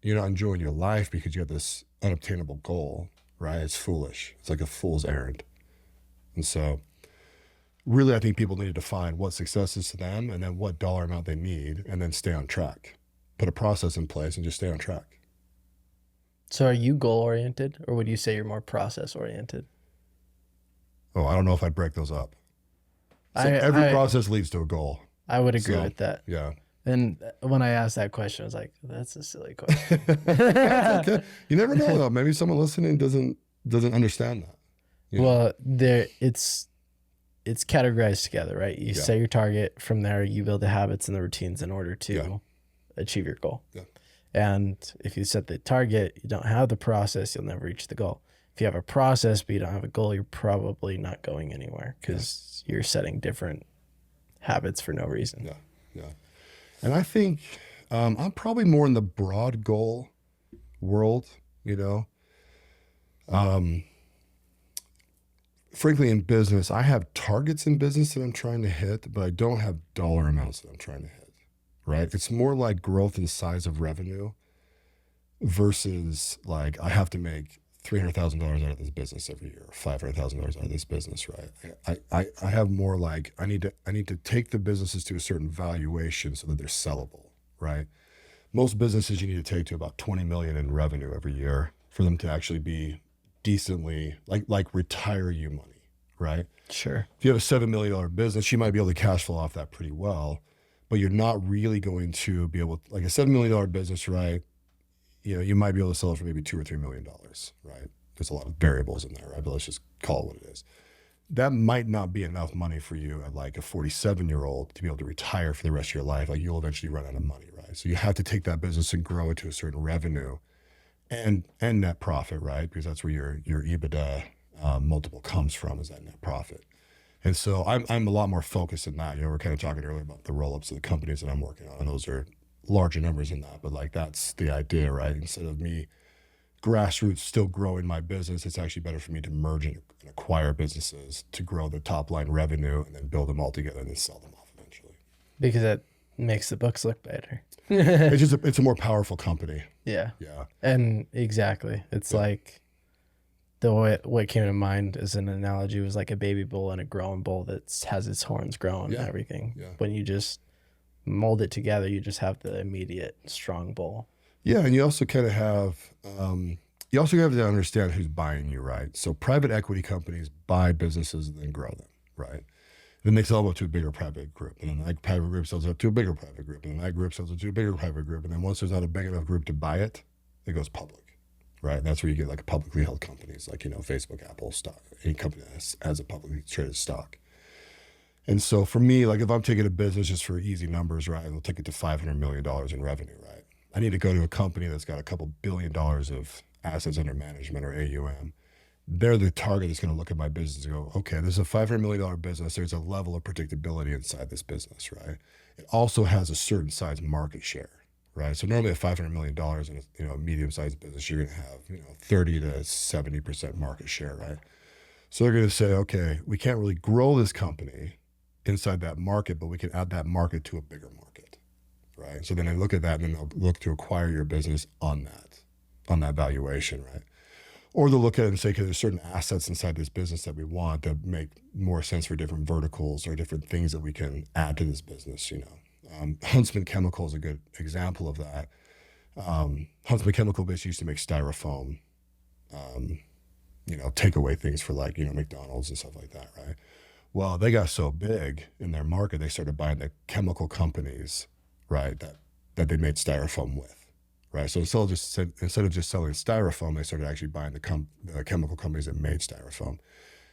Speaker 2: you're not enjoying your life because you have this unobtainable goal, right? It's foolish. It's like a fool's errand. And so really, I think people need to define what success is to them and then what dollar amount they need, and then stay on track. Put a process in place and just stay on track.
Speaker 1: So are you goal oriented, or would you say you're more process oriented?
Speaker 2: Oh, I don't know if I'd break those up. So every process leads to a goal.
Speaker 1: I would agree with that.
Speaker 2: Yeah.
Speaker 1: And when I asked that question, I was like, that's a silly question.
Speaker 2: That's okay. You never know, though. Maybe someone listening doesn't understand that.
Speaker 1: Well, it's categorized together, right? You set your target. From there, you build the habits and the routines in order to achieve your goal. Yeah. And if you set the target, you don't have the process, you'll never reach the goal. If you have a process but you don't have a goal, you're probably not going anywhere, because you're setting different habits for no reason.
Speaker 2: Yeah. And I think I'm probably more in the broad goal world, frankly, in business, I have targets in business that I'm trying to hit, but I don't have dollar amounts that I'm trying to hit, right? It's more like growth in size of revenue versus like I have to make $300,000 out of this business every year, or $500,000 out of this business, right? I have more like I need to take the businesses to a certain valuation so that they're sellable, right? Most businesses you need to take to about 20 million in revenue every year for them to actually be decently like retire you money, right?
Speaker 1: Sure.
Speaker 2: If you have a $7 million business, you might be able to cash flow off that pretty well, but you're not really going to be able to, like a $7 million business, right? You might be able to sell it for maybe $2 or $3 million, right? There's a lot of variables in there, right? But let's just call it what it is. That might not be enough money for you at like a 47-year-old to be able to retire for the rest of your life. Like you'll eventually run out of money, right? So you have to take that business and grow it to a certain revenue and net profit, right? Because that's where your EBITDA multiple comes from, is that net profit. And so I'm a lot more focused in that. We're kind of talking earlier about the roll-ups of the companies that I'm working on, and those are larger numbers in that, but like that's the idea, right? Instead of me grassroots still growing my business, it's actually better for me to merge and acquire businesses to grow the top line revenue and then build them all together and then sell them off eventually.
Speaker 1: Because that makes the books look better.
Speaker 2: It's a more powerful company.
Speaker 1: Yeah.
Speaker 2: Yeah.
Speaker 1: And exactly. It's like what came to mind as an analogy was like a baby bull and a growing bull that has its horns growing and everything. Yeah. When you just mold it together, you just have the immediate strong bull.
Speaker 2: Yeah, and you also kind of have you also have to understand who's buying you, right? So private equity companies buy businesses and then grow them, right? Then they sell them to a bigger private group, and then that private group sells it to a bigger private group, and then that group sells it to a bigger private group, and then once there's not a big enough group to buy it, it goes public, right? And that's where you get like publicly held companies, like Facebook, Apple, stock, any company that has a publicly traded stock. And so for me, like if I'm taking a business just for easy numbers, right, and we'll take it to $500 million in revenue, right? I need to go to a company that's got a couple $1 billion of assets under management, or AUM, they're the target that's going to look at my business and go, okay, there's a $500 million business. There's a level of predictability inside this business, right? It also has a certain size market share, right? So normally at $500 million in a medium-sized business, you're going to have 30 to 70% market share, right? So they're going to say, okay, we can't really grow this company inside that market, but we can add that market to a bigger market, right? So then they look at that and then they'll look to acquire your business on that valuation, right? Or they'll look at it and say, okay, there's certain assets inside this business that we want that make more sense for different verticals or different things that we can add to this business, Huntsman Chemical is a good example of that. Huntsman Chemical basically used to make styrofoam, takeaway things for McDonald's and stuff like that, right? Well, they got so big in their market, they started buying the chemical companies, right, that they made styrofoam with. Right, so instead of just selling styrofoam, they started actually buying the chemical companies that made styrofoam. And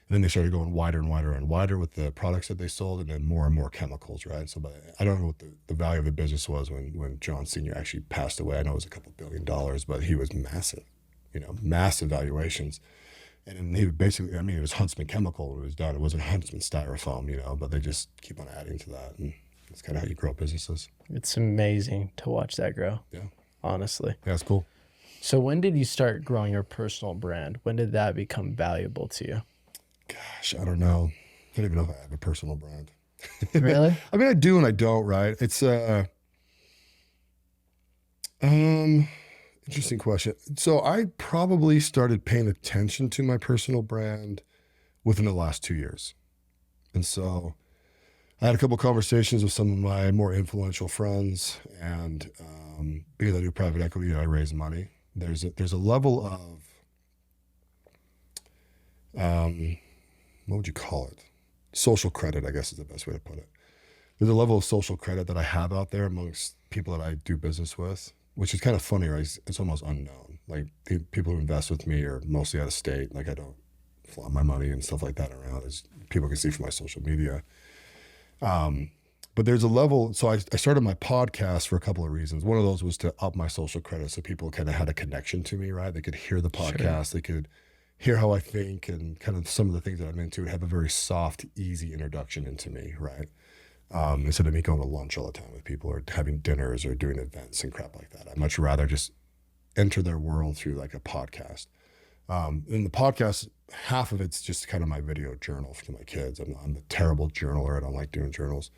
Speaker 2: then they started going wider and wider and wider with the products that they sold, and then more and more chemicals, right? So I don't know what the value of the business was when John Sr. actually passed away. I know it was a couple $1 billion, but he was massive, massive valuations. And then he basically, it was Huntsman Chemical when it was done. It wasn't Huntsman Styrofoam, but they just keep on adding to that. And that's kind of how you grow businesses.
Speaker 1: It's amazing to watch that grow.
Speaker 2: Yeah.
Speaker 1: Honestly.
Speaker 2: Yeah, it's cool.
Speaker 1: So when did you start growing your personal brand? When did that become valuable to you?
Speaker 2: Gosh, I don't know. I don't even know if I have a personal brand.
Speaker 1: Really?
Speaker 2: I do and I don't, right? It's interesting question. So I probably started paying attention to my personal brand within the last 2 years. And so I had a couple conversations with some of my more influential friends, and because I do private equity, I raise money. There's a level of what would you call it? Social credit, I guess is the best way to put it. There's a level of social credit that I have out there amongst people that I do business with, which is kind of funny, right? It's almost unknown. Like the people who invest with me are mostly out of state. Like I don't flaunt my money and stuff like that around, as people can see from my social media. But there's a level, so I started my podcast for a couple of reasons. One of those was to up my social credit so people kind of had a connection to me, right? They could hear the podcast, They could hear how I think and kind of some of the things that I'm into, and have a very soft, easy introduction into me, right? Instead of me going to lunch all the time with people or having dinners or doing events and crap like that. I'd much rather just enter their world through like a podcast. In the podcast, half of it's just kind of my video journal to my kids. I'm a terrible journaler. I don't like doing journals.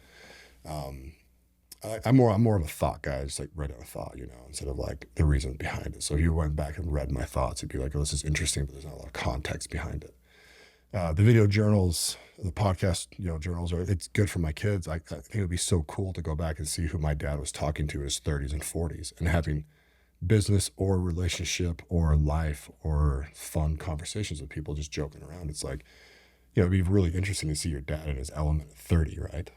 Speaker 2: I'm more of a thought guy. I just like write out a thought, instead of like the reason behind it. So if you went back and read my thoughts, it'd be like, oh, this is interesting, but there's not a lot of context behind it. The video journals, the podcast, journals it's good for my kids. I think it'd be so cool to go back and see who my dad was talking to in his 30s and 40s and having business or relationship or life or fun conversations with people just joking around. It's like, it'd be really interesting to see your dad in his element at 30, right?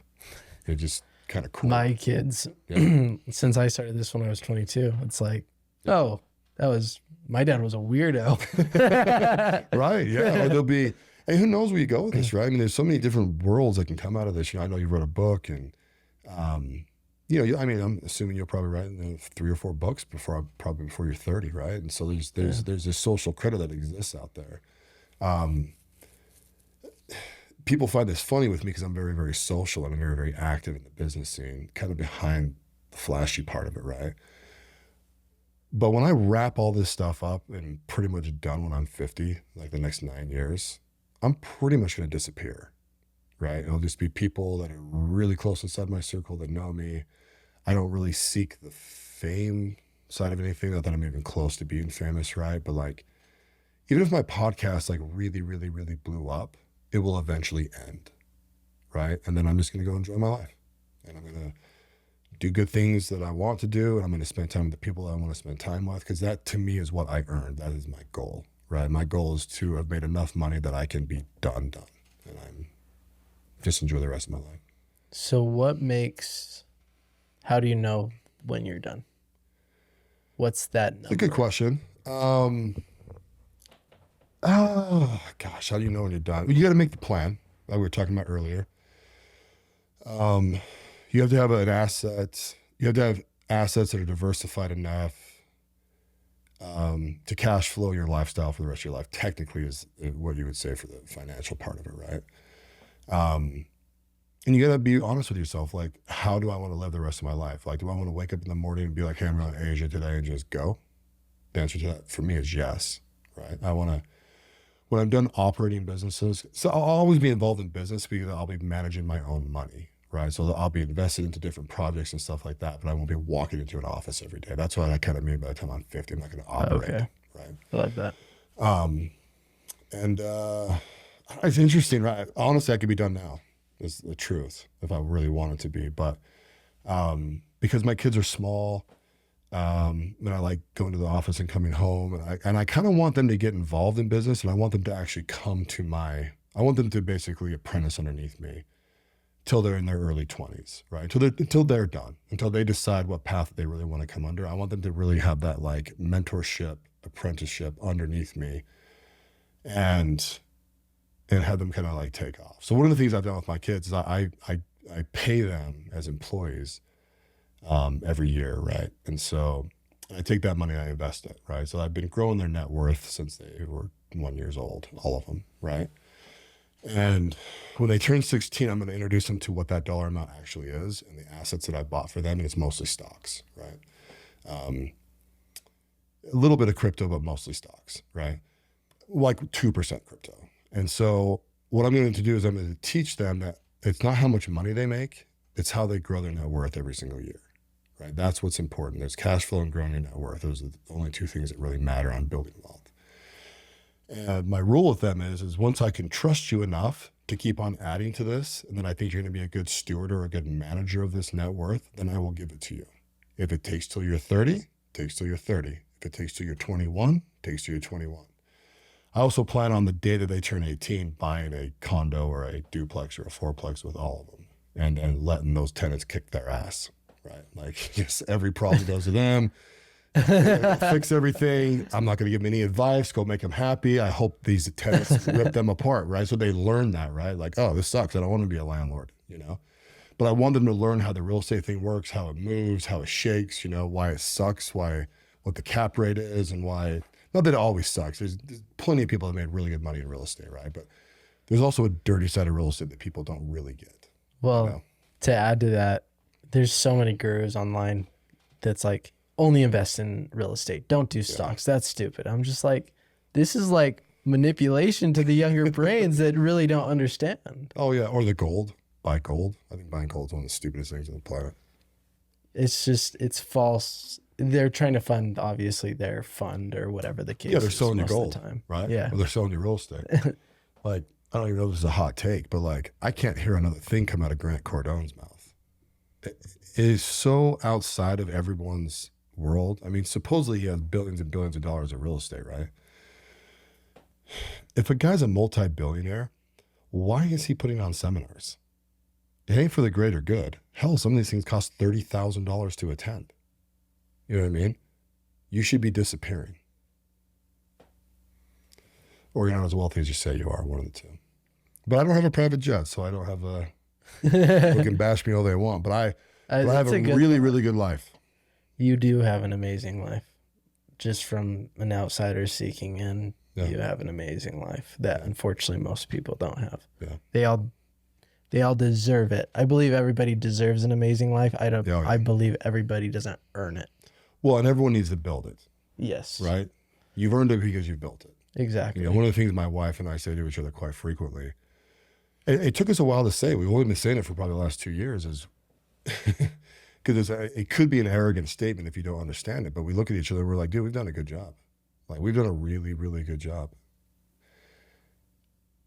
Speaker 2: It's just kind of cool.
Speaker 1: My kids, since I started this when I was 22, it's like, oh, my dad was a weirdo.
Speaker 2: Right, yeah. Or there'll be, and who knows where you go with this, right? There's so many different worlds that can come out of this. I know you wrote a book and, I'm assuming you'll probably write 3 or 4 books before you're 30, right? And so there's this social credit that exists out there. People find this funny with me because I'm very, very social and I'm very, very active in the business scene, kind of behind the flashy part of it, right? But when I wrap all this stuff up and pretty much done when I'm 50, like the next 9 years, I'm pretty much going to disappear, right? It'll just be people that are really close inside my circle that know me. I don't really seek the fame side of anything, not that I'm even close to being famous, right? But like, even if my podcast like really, really, really blew up, it will eventually end, right? And then I'm just going to go enjoy my life. And I'm going to do good things that I want to do. And I'm going to spend time with the people I want to spend time with, because that to me is what I earned. That is my goal, right? My goal is to have made enough money that I can be done. And I'm just enjoy the rest of my life.
Speaker 1: So how do you know when you're done? What's that number?
Speaker 2: It's a good question. Oh gosh, how do you know when you're done? Well, you got to make the plan, like we were talking about earlier. You have to have an asset. You have to have assets that are diversified enough to cash flow your lifestyle for the rest of your life, technically is what you would say for the financial part of it, right? And you got to be honest with yourself. Like, how do I want to live the rest of my life? Like, do I want to wake up in the morning and be like, hey, I'm going to Asia today and just go? The answer to that for me is yes, right? I want to, when I'm done operating businesses, so I'll always be involved in business because I'll be managing my own money, right? So I'll be invested into different projects and stuff like that, but I won't be walking into an office every day. That's what I kind of mean by the time I'm 50. I'm not going to operate, right?
Speaker 1: I like that.
Speaker 2: And it's interesting, right? Honestly, I could be done now. Is the truth if I really wanted to be, but because my kids are small, and I like going to the office and coming home, and I kind of want them to get involved in business, and I want them to actually I want them to basically apprentice underneath me till they're in their early 20s, right? Until they're done, until they decide what path they really want to come under. I want them to really have that like mentorship, apprenticeship underneath me, and have them kind of like take off. So one of the things I've done with my kids is I pay them as employees every year, right? And so I take that money and I invest it, right? So I've been growing their net worth since they were 1 year old, all of them, right? And when they turn 16, I'm going to introduce them to what that dollar amount actually is and the assets that I bought for them, and it's mostly stocks, right? A little bit of crypto, but mostly stocks, right? Like 2% crypto. And so what I'm going to do is I'm going to teach them that it's not how much money they make, it's how they grow their net worth every single year, right? That's what's important. There's cash flow and growing your net worth. Those are the only two things that really matter on building wealth. And my rule with them is once I can trust you enough to keep on adding to this, and then I think you're going to be a good steward or a good manager of this net worth, then I will give it to you. If it takes till you're 30, it takes till you're 30. If it takes till you're 21, it takes till you're 21. I also plan on the day that they turn 18, buying a condo or a duplex or a fourplex with all of them and letting those tenants kick their ass, right? Like, just every problem goes to them, fix everything. I'm not going to give them any advice, go make them happy. I hope these tenants rip them apart, right? So they learn that, right? Like, oh, this sucks. I don't want to be a landlord, you know? But I want them to learn how the real estate thing works, how it moves, how it shakes, you know, why it sucks, what the cap rate is, and why. Not that it always sucks. There's plenty of people that made really good money in real estate, right? But there's also a dirty side of real estate that people don't really get.
Speaker 1: Well,
Speaker 2: you know?
Speaker 1: To add to that, there's so many gurus online that's like, only invest in real estate. Don't do stocks. That's stupid. I'm just like, this is like manipulation to the younger brains that really don't understand.
Speaker 2: Oh, yeah. Or the gold. Buy gold. I think buying gold is one of the stupidest things on the planet.
Speaker 1: It's false. They're trying to fund, obviously, their fund or whatever the case is.
Speaker 2: Yeah, they're selling you gold,
Speaker 1: time.
Speaker 2: right?
Speaker 1: Yeah.
Speaker 2: Or they're selling you real estate. Like, I don't even know if this is a hot take, but like, I can't hear another thing come out of Grant Cardone's mouth. It is so outside of everyone's world. I mean, supposedly he has billions and billions of dollars of real estate, right? If a guy's a multi-billionaire, why is he putting on seminars? It ain't for the greater good. Hell, some of these things cost $30,000 to attend. You know what I mean? You should be disappearing. Or you're not as wealthy as you say you are, one of the two. But I don't have a private jet, so I don't have a... They can bash me all they want, but I have a really, really good life.
Speaker 1: You do have an amazing life. Just from an outsider seeking in, you have an amazing life that unfortunately most people don't have. Yeah. They all deserve it. I believe everybody deserves an amazing life. I believe everybody doesn't earn it.
Speaker 2: Well, and everyone needs to build it.
Speaker 1: Yes.
Speaker 2: Right? You've earned it because you built it.
Speaker 1: Exactly.
Speaker 2: You know, one of the things my wife and I say to each other quite frequently, it took us a while to say, we've only been saying it for probably the last 2 years, is because it could be an arrogant statement if you don't understand it, but we look at each other and we're like, dude, we've done a good job. Like, we've done a really, really good job.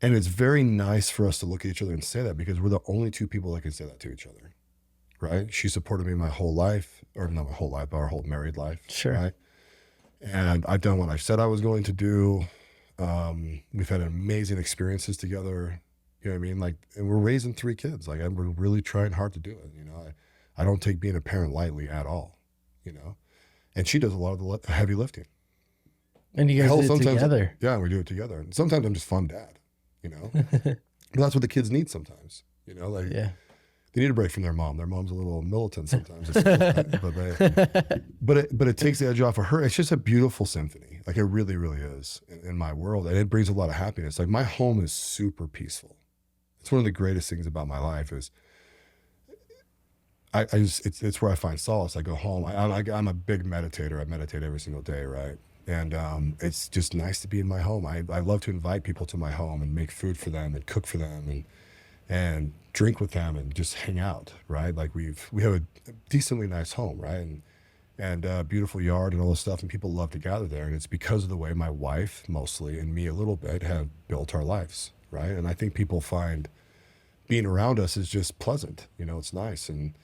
Speaker 2: And it's very nice for us to look at each other and say that, because we're the only two people that can say that to each other, right? She supported me my whole life, or not my whole life, but our whole married life.
Speaker 1: Sure.
Speaker 2: Right? And I've done what I said I was going to do. We've had amazing experiences together. You know what I mean? Like, and we're raising 3 kids. Like, we're really trying hard to do it. You know, I don't take being a parent lightly at all, you know? And she does a lot of the heavy lifting.
Speaker 1: And you guys do it together.
Speaker 2: Yeah, we do it together. And sometimes I'm just fun dad, you know? But that's what the kids need sometimes, you know? Like, they need a break from their mom. Their mom's a little militant sometimes, it feels like, but it takes the edge off of her. It's just a beautiful symphony. Like it really, really is in my world. And it brings a lot of happiness. Like my home is super peaceful. It's one of the greatest things about my life is it's where I find solace. I go home. I'm a big meditator. I meditate every single day, right? And it's just nice to be in my home. I love to invite people to my home and make food for them and cook for them and drink with them and just hang out, right? Like we have a decently nice home, right? And a beautiful yard and all this stuff, and people love to gather there. And it's because of the way my wife mostly and me a little bit have built our lives, right? And I think people find being around us is just pleasant. You know, it's nice. And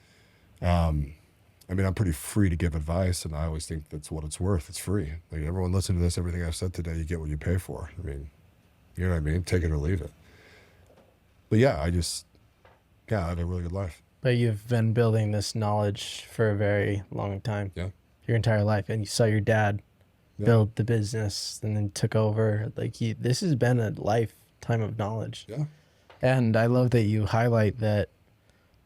Speaker 2: I mean, I'm pretty free to give advice, and I always think that's what it's worth. It's free. Like everyone listen to this, everything I've said today, you get what you pay for. I mean, you know what I mean? Take it or leave it. But yeah, I have a really good life.
Speaker 1: But you've been building this knowledge for a very long time.
Speaker 2: Yeah.
Speaker 1: Your entire life. And you saw your dad build the business and then took over. Like this has been a lifetime of knowledge.
Speaker 2: Yeah. And
Speaker 1: I love that you highlight that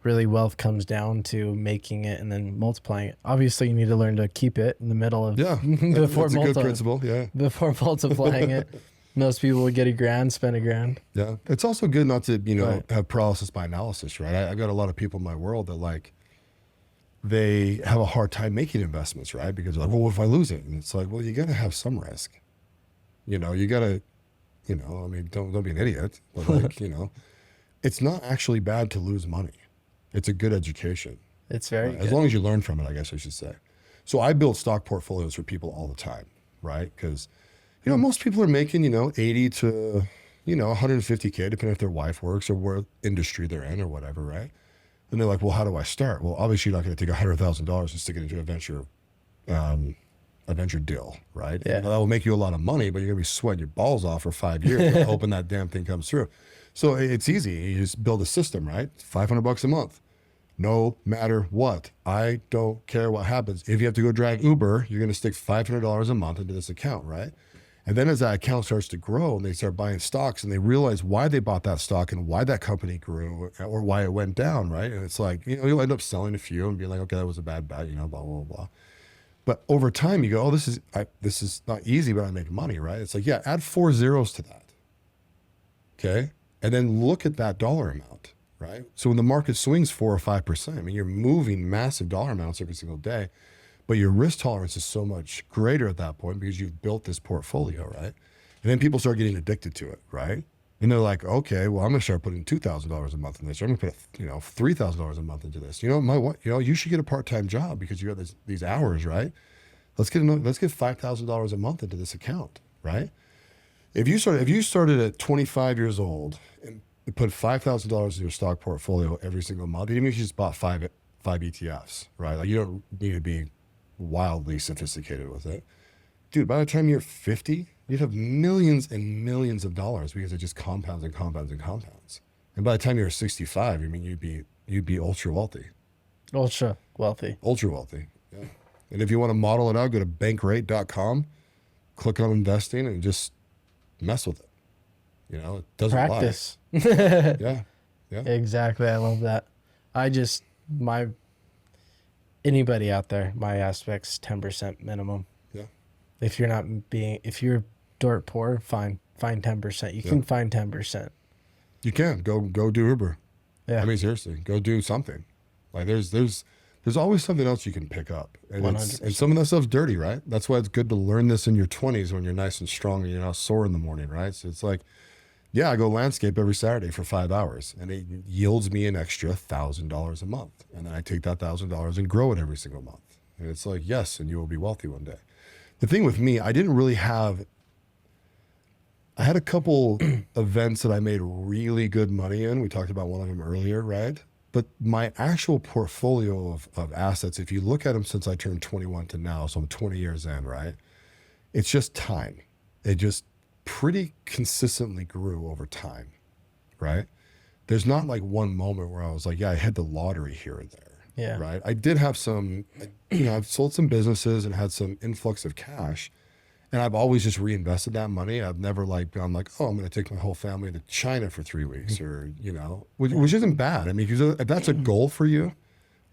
Speaker 1: really wealth comes down to making it and then multiplying it. Obviously, you need to learn to keep it in the middle of
Speaker 2: before that's a good principle. Yeah.
Speaker 1: Before multiplying it. Most people would get $1,000, spend $1,000.
Speaker 2: Yeah. It's also good not to, have paralysis by analysis, right? I've got a lot of people in my world that like, they have a hard time making investments, right? Because they're like, well, what if I lose it? And it's like, well, you got to have some risk. You got to, I mean, don't be an idiot, but like, it's not actually bad to lose money. It's a good education.
Speaker 1: It's very good.
Speaker 2: As long as you learn from it, I guess I should say. So I build stock portfolios for people all the time, right? Because, most people are making, 80 to, 150K, depending if their wife works or what industry they're in or whatever, right? And they're like, well, how do I start? Well, obviously you're not going to take $100,000 and stick it into a venture deal, right?
Speaker 1: Yeah.
Speaker 2: That will make you a lot of money, but you're going to be sweating your balls off for 5 years hoping that damn thing comes through. So it's easy. You just build a system, right? $500 a month. No matter what. I don't care what happens. If you have to go drag Uber, you're going to stick $500 a month into this account, right? And then as that account starts to grow and they start buying stocks and they realize why they bought that stock and why that company grew or why it went down, right? And it's like, you'll end up selling a few and being like, okay, that was a bad bet, blah, blah, blah. But over time you go, oh, this is not easy, but I make money, right? It's like, yeah, add 4 zeros to that. Okay. And then look at that dollar amount, right? So when the market swings 4 or 5%, I mean, you're moving massive dollar amounts every single day, but your risk tolerance is so much greater at that point because you've built this portfolio, right? And then people start getting addicted to it, right? And they're like, okay, well, I'm gonna start putting $2,000 a month in this. Or I'm gonna put, $3,000 a month into this. You should get a part-time job because you have these hours, right? Let's get $5,000 a month into this account, right? If you started at 25 years old and put $5,000 in your stock portfolio every single month, even if you just bought five ETFs, right? Like you don't need to be wildly sophisticated with it. Dude, by the time you're 50, you'd have millions and millions of dollars because it just compounds and compounds and compounds. And by the time you're 65, you'd be ultra wealthy.
Speaker 1: Ultra wealthy.
Speaker 2: Ultra wealthy. Yeah. And if you want to model it out, go to bankrate.com, click on investing and just mess with it. It doesn't
Speaker 1: practice.
Speaker 2: Yeah.
Speaker 1: Exactly. I love that. Anybody out there, my aspect's 10% minimum.
Speaker 2: Yeah.
Speaker 1: If you're dirt poor, find 10%. You can find 10%.
Speaker 2: You can go do Uber.
Speaker 1: Yeah.
Speaker 2: I mean, seriously, go do something. Like there's always something else you can pick up. And
Speaker 1: 100%.
Speaker 2: And some of that stuff's dirty, right? That's why it's good to learn this in your 20s when you're nice and strong and you're not sore in the morning, right? So it's like, yeah, I go landscape every Saturday for 5 hours and it yields me an extra $1,000 a month. And then I take that $1,000 and grow it every single month. And it's like, yes, and you will be wealthy one day. The thing with me, I had a couple events that I made really good money in. We talked about one of them earlier, right? But my actual portfolio of assets, if you look at them since I turned 21 to now, so I'm 20 years in, right? It's just time. It just pretty consistently grew over time, right? There's not like one moment where I was like, yeah, I hit the lottery here or there.
Speaker 1: Yeah.
Speaker 2: Right. I did have some, I've sold some businesses and had some influx of cash. And I've always just reinvested that money. I've never like gone like, oh, I'm going to take my whole family to China for 3 weeks, or which isn't bad. I mean, because if that's a goal for you,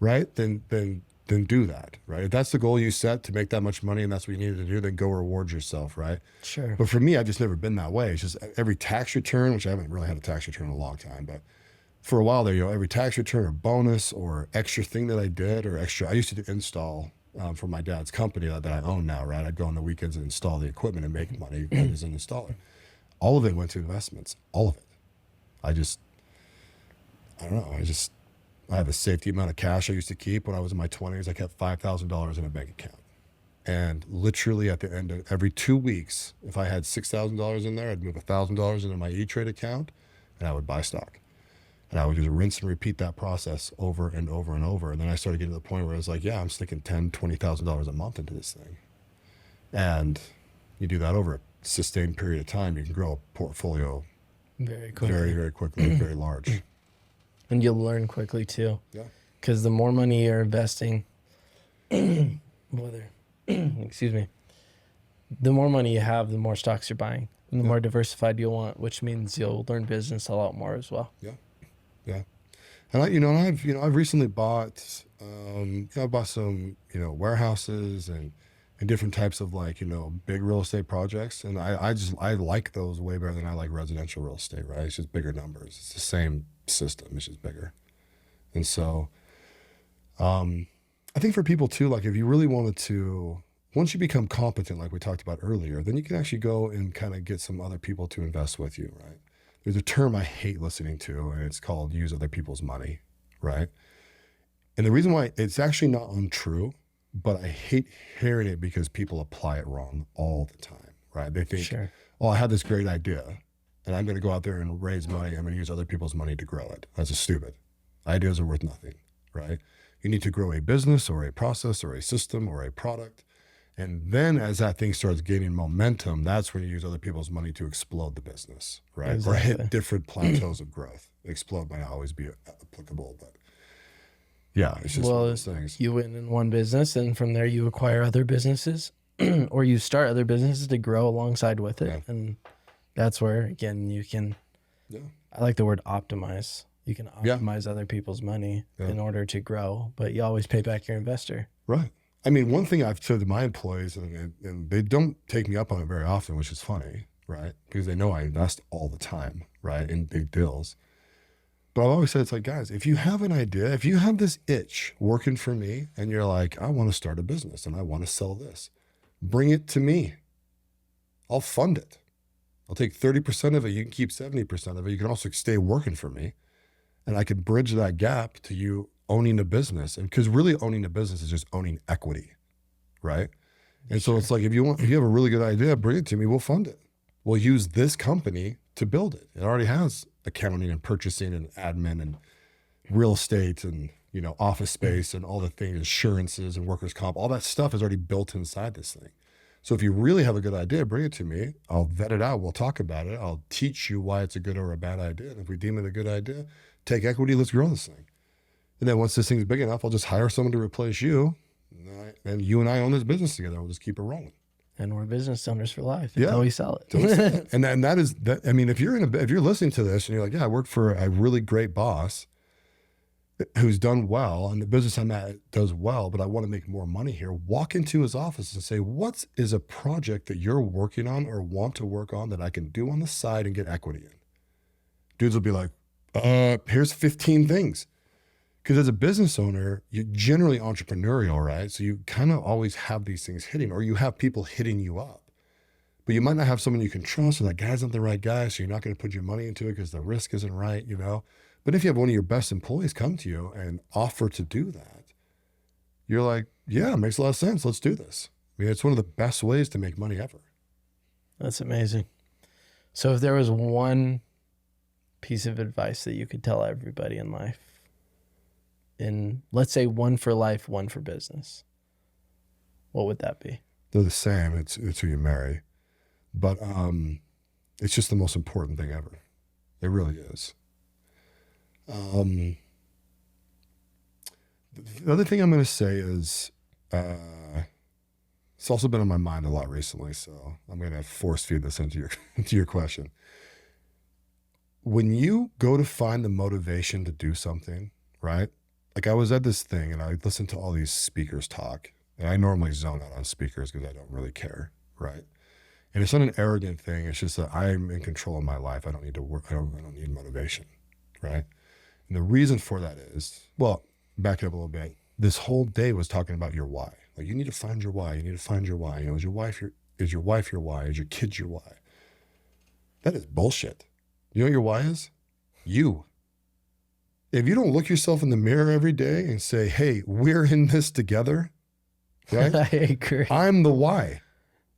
Speaker 2: right? Then do that, right? If that's the goal you set to make that much money and that's what you needed to do, then go reward yourself, right?
Speaker 1: Sure.
Speaker 2: But for me, I've just never been that way. It's just every tax return, which I haven't really had a tax return in a long time, but for a while there, every tax return or bonus or extra thing that I did or extra, I used to do install for my dad's company that I own now, right? I'd go on the weekends and install the equipment and make money as an installer. All of it went to investments, all of it. I don't know. I have a safety amount of cash I used to keep when I was in my 20s. I kept $5,000 in a bank account. And literally at the end of every 2 weeks, if I had $6,000 in there, I'd move $1,000 into my E-Trade account and I would buy stock. And I would just rinse and repeat that process over and over and over. And then I started getting to the point where I was like, yeah, I'm sticking $10,000, $20,000 a month into this thing. And you do that over a sustained period of time, you can grow a portfolio
Speaker 1: very quickly,
Speaker 2: very, very quickly, very large.
Speaker 1: And you'll learn quickly too.
Speaker 2: Yeah.
Speaker 1: Because the more money you're investing, excuse me, the more money you have, the more stocks you're buying, and the more diversified you'll want, which means you'll learn business a lot more as well.
Speaker 2: Yeah. Yeah. And I've recently bought, I bought some, warehouses and different types of big real estate projects. And I like those way better than I like residential real estate, right? It's just bigger numbers. It's the same system. It's just bigger. And so, I think for people too, like if you really wanted to, once you become competent, like we talked about earlier, then you can actually go and kind of get some other people to invest with you, right? There's a term I hate listening to, and it's called use other people's money, right? And the reason why it's actually not untrue, but I hate hearing it because people apply it wrong all the time, right? They think,
Speaker 1: Sure.
Speaker 2: oh, I had this great idea, and I'm going to go out there and raise money. I'm going to use other people's money to grow it. That's just stupid. Ideas are worth nothing, right? You need to grow a business or a process or a system or a product. And then as that thing starts gaining momentum, that's when you use other people's money to explode the business, right?
Speaker 1: Exactly.
Speaker 2: Or hit different plateaus of growth. Explode might not always be applicable, but yeah, it's just one of those things.
Speaker 1: You win in one business, and from there you acquire other businesses, or you start other businesses to grow alongside with it.
Speaker 2: Yeah.
Speaker 1: And that's where, again, you can, I like the word optimize. You can optimize other people's money in order to grow, but you always pay back your investor.
Speaker 2: Right. I mean, one thing I've said to my employees, and they don't take me up on it very often, which is funny, right? Because they know I invest all the time, right, in big deals. But I've always said, it's like, guys, if you have an idea, if you have this itch working for me and you're like, I want to start a business and I want to sell this, bring it to me. I'll fund it. I'll take 30% of it. You can keep 70% of it. You can also stay working for me. And I can bridge that gap to you owning a business. And because really owning a business is just owning equity, right? And so it's like, if you have a really good idea, bring it to me, we'll fund it. We'll use this company to build it. It already has accounting and purchasing and admin and real estate and, office space and all the things, insurances and workers' comp, all that stuff is already built inside this thing. So if you really have a good idea, bring it to me. I'll vet it out. We'll talk about it. I'll teach you why it's a good or a bad idea. And if we deem it a good idea, take equity, let's grow this thing. And then once this thing's big enough, I'll just hire someone to replace you. And you and I own this business together. We'll just keep it rolling.
Speaker 1: And we're business owners for life until we sell it.
Speaker 2: And that is that. I mean, if you're listening to this and you're like, yeah, I work for a really great boss who's done well and the business I'm at does well, but I want to make more money here, walk into his office and say, what is a project that you're working on or want to work on that I can do on the side and get equity in? Dudes will be like, here's 15 things. Because as a business owner, you're generally entrepreneurial, right? So you kind of always have these things hitting, or you have people hitting you up. But you might not have someone you can trust, or that guy's not the right guy, so you're not going to put your money into it because the risk isn't right, But if you have one of your best employees come to you and offer to do that, you're like, yeah, it makes a lot of sense. Let's do this. I mean, it's one of the best ways to make money ever.
Speaker 1: That's amazing. So if there was one piece of advice that you could tell everybody in life, in let's say one for life, one for business, what would that be?
Speaker 2: They're the same. It's who you marry, but it's just the most important thing ever. It really is. The other thing I'm going to say is It's also been on my mind a lot recently, so I'm going to force feed this into your question. When you go to find the motivation to do something, right? Like I was at this thing and I listened to all these speakers talk, and I normally zone out on speakers because I don't really care, right? And it's not an arrogant thing. It's just that I'm in control of my life. I don't need to work. I don't need motivation, right? And the reason for that is, well, back it up a little bit. This whole day was talking about your why. Like you need to find your why. You need to find your why. You know, is your wife your why? Is your kids your why? That is bullshit. You know what your why is? You. If you don't look yourself in the mirror every day and say, hey, we're in this together, right?
Speaker 1: I agree.
Speaker 2: I'm the why.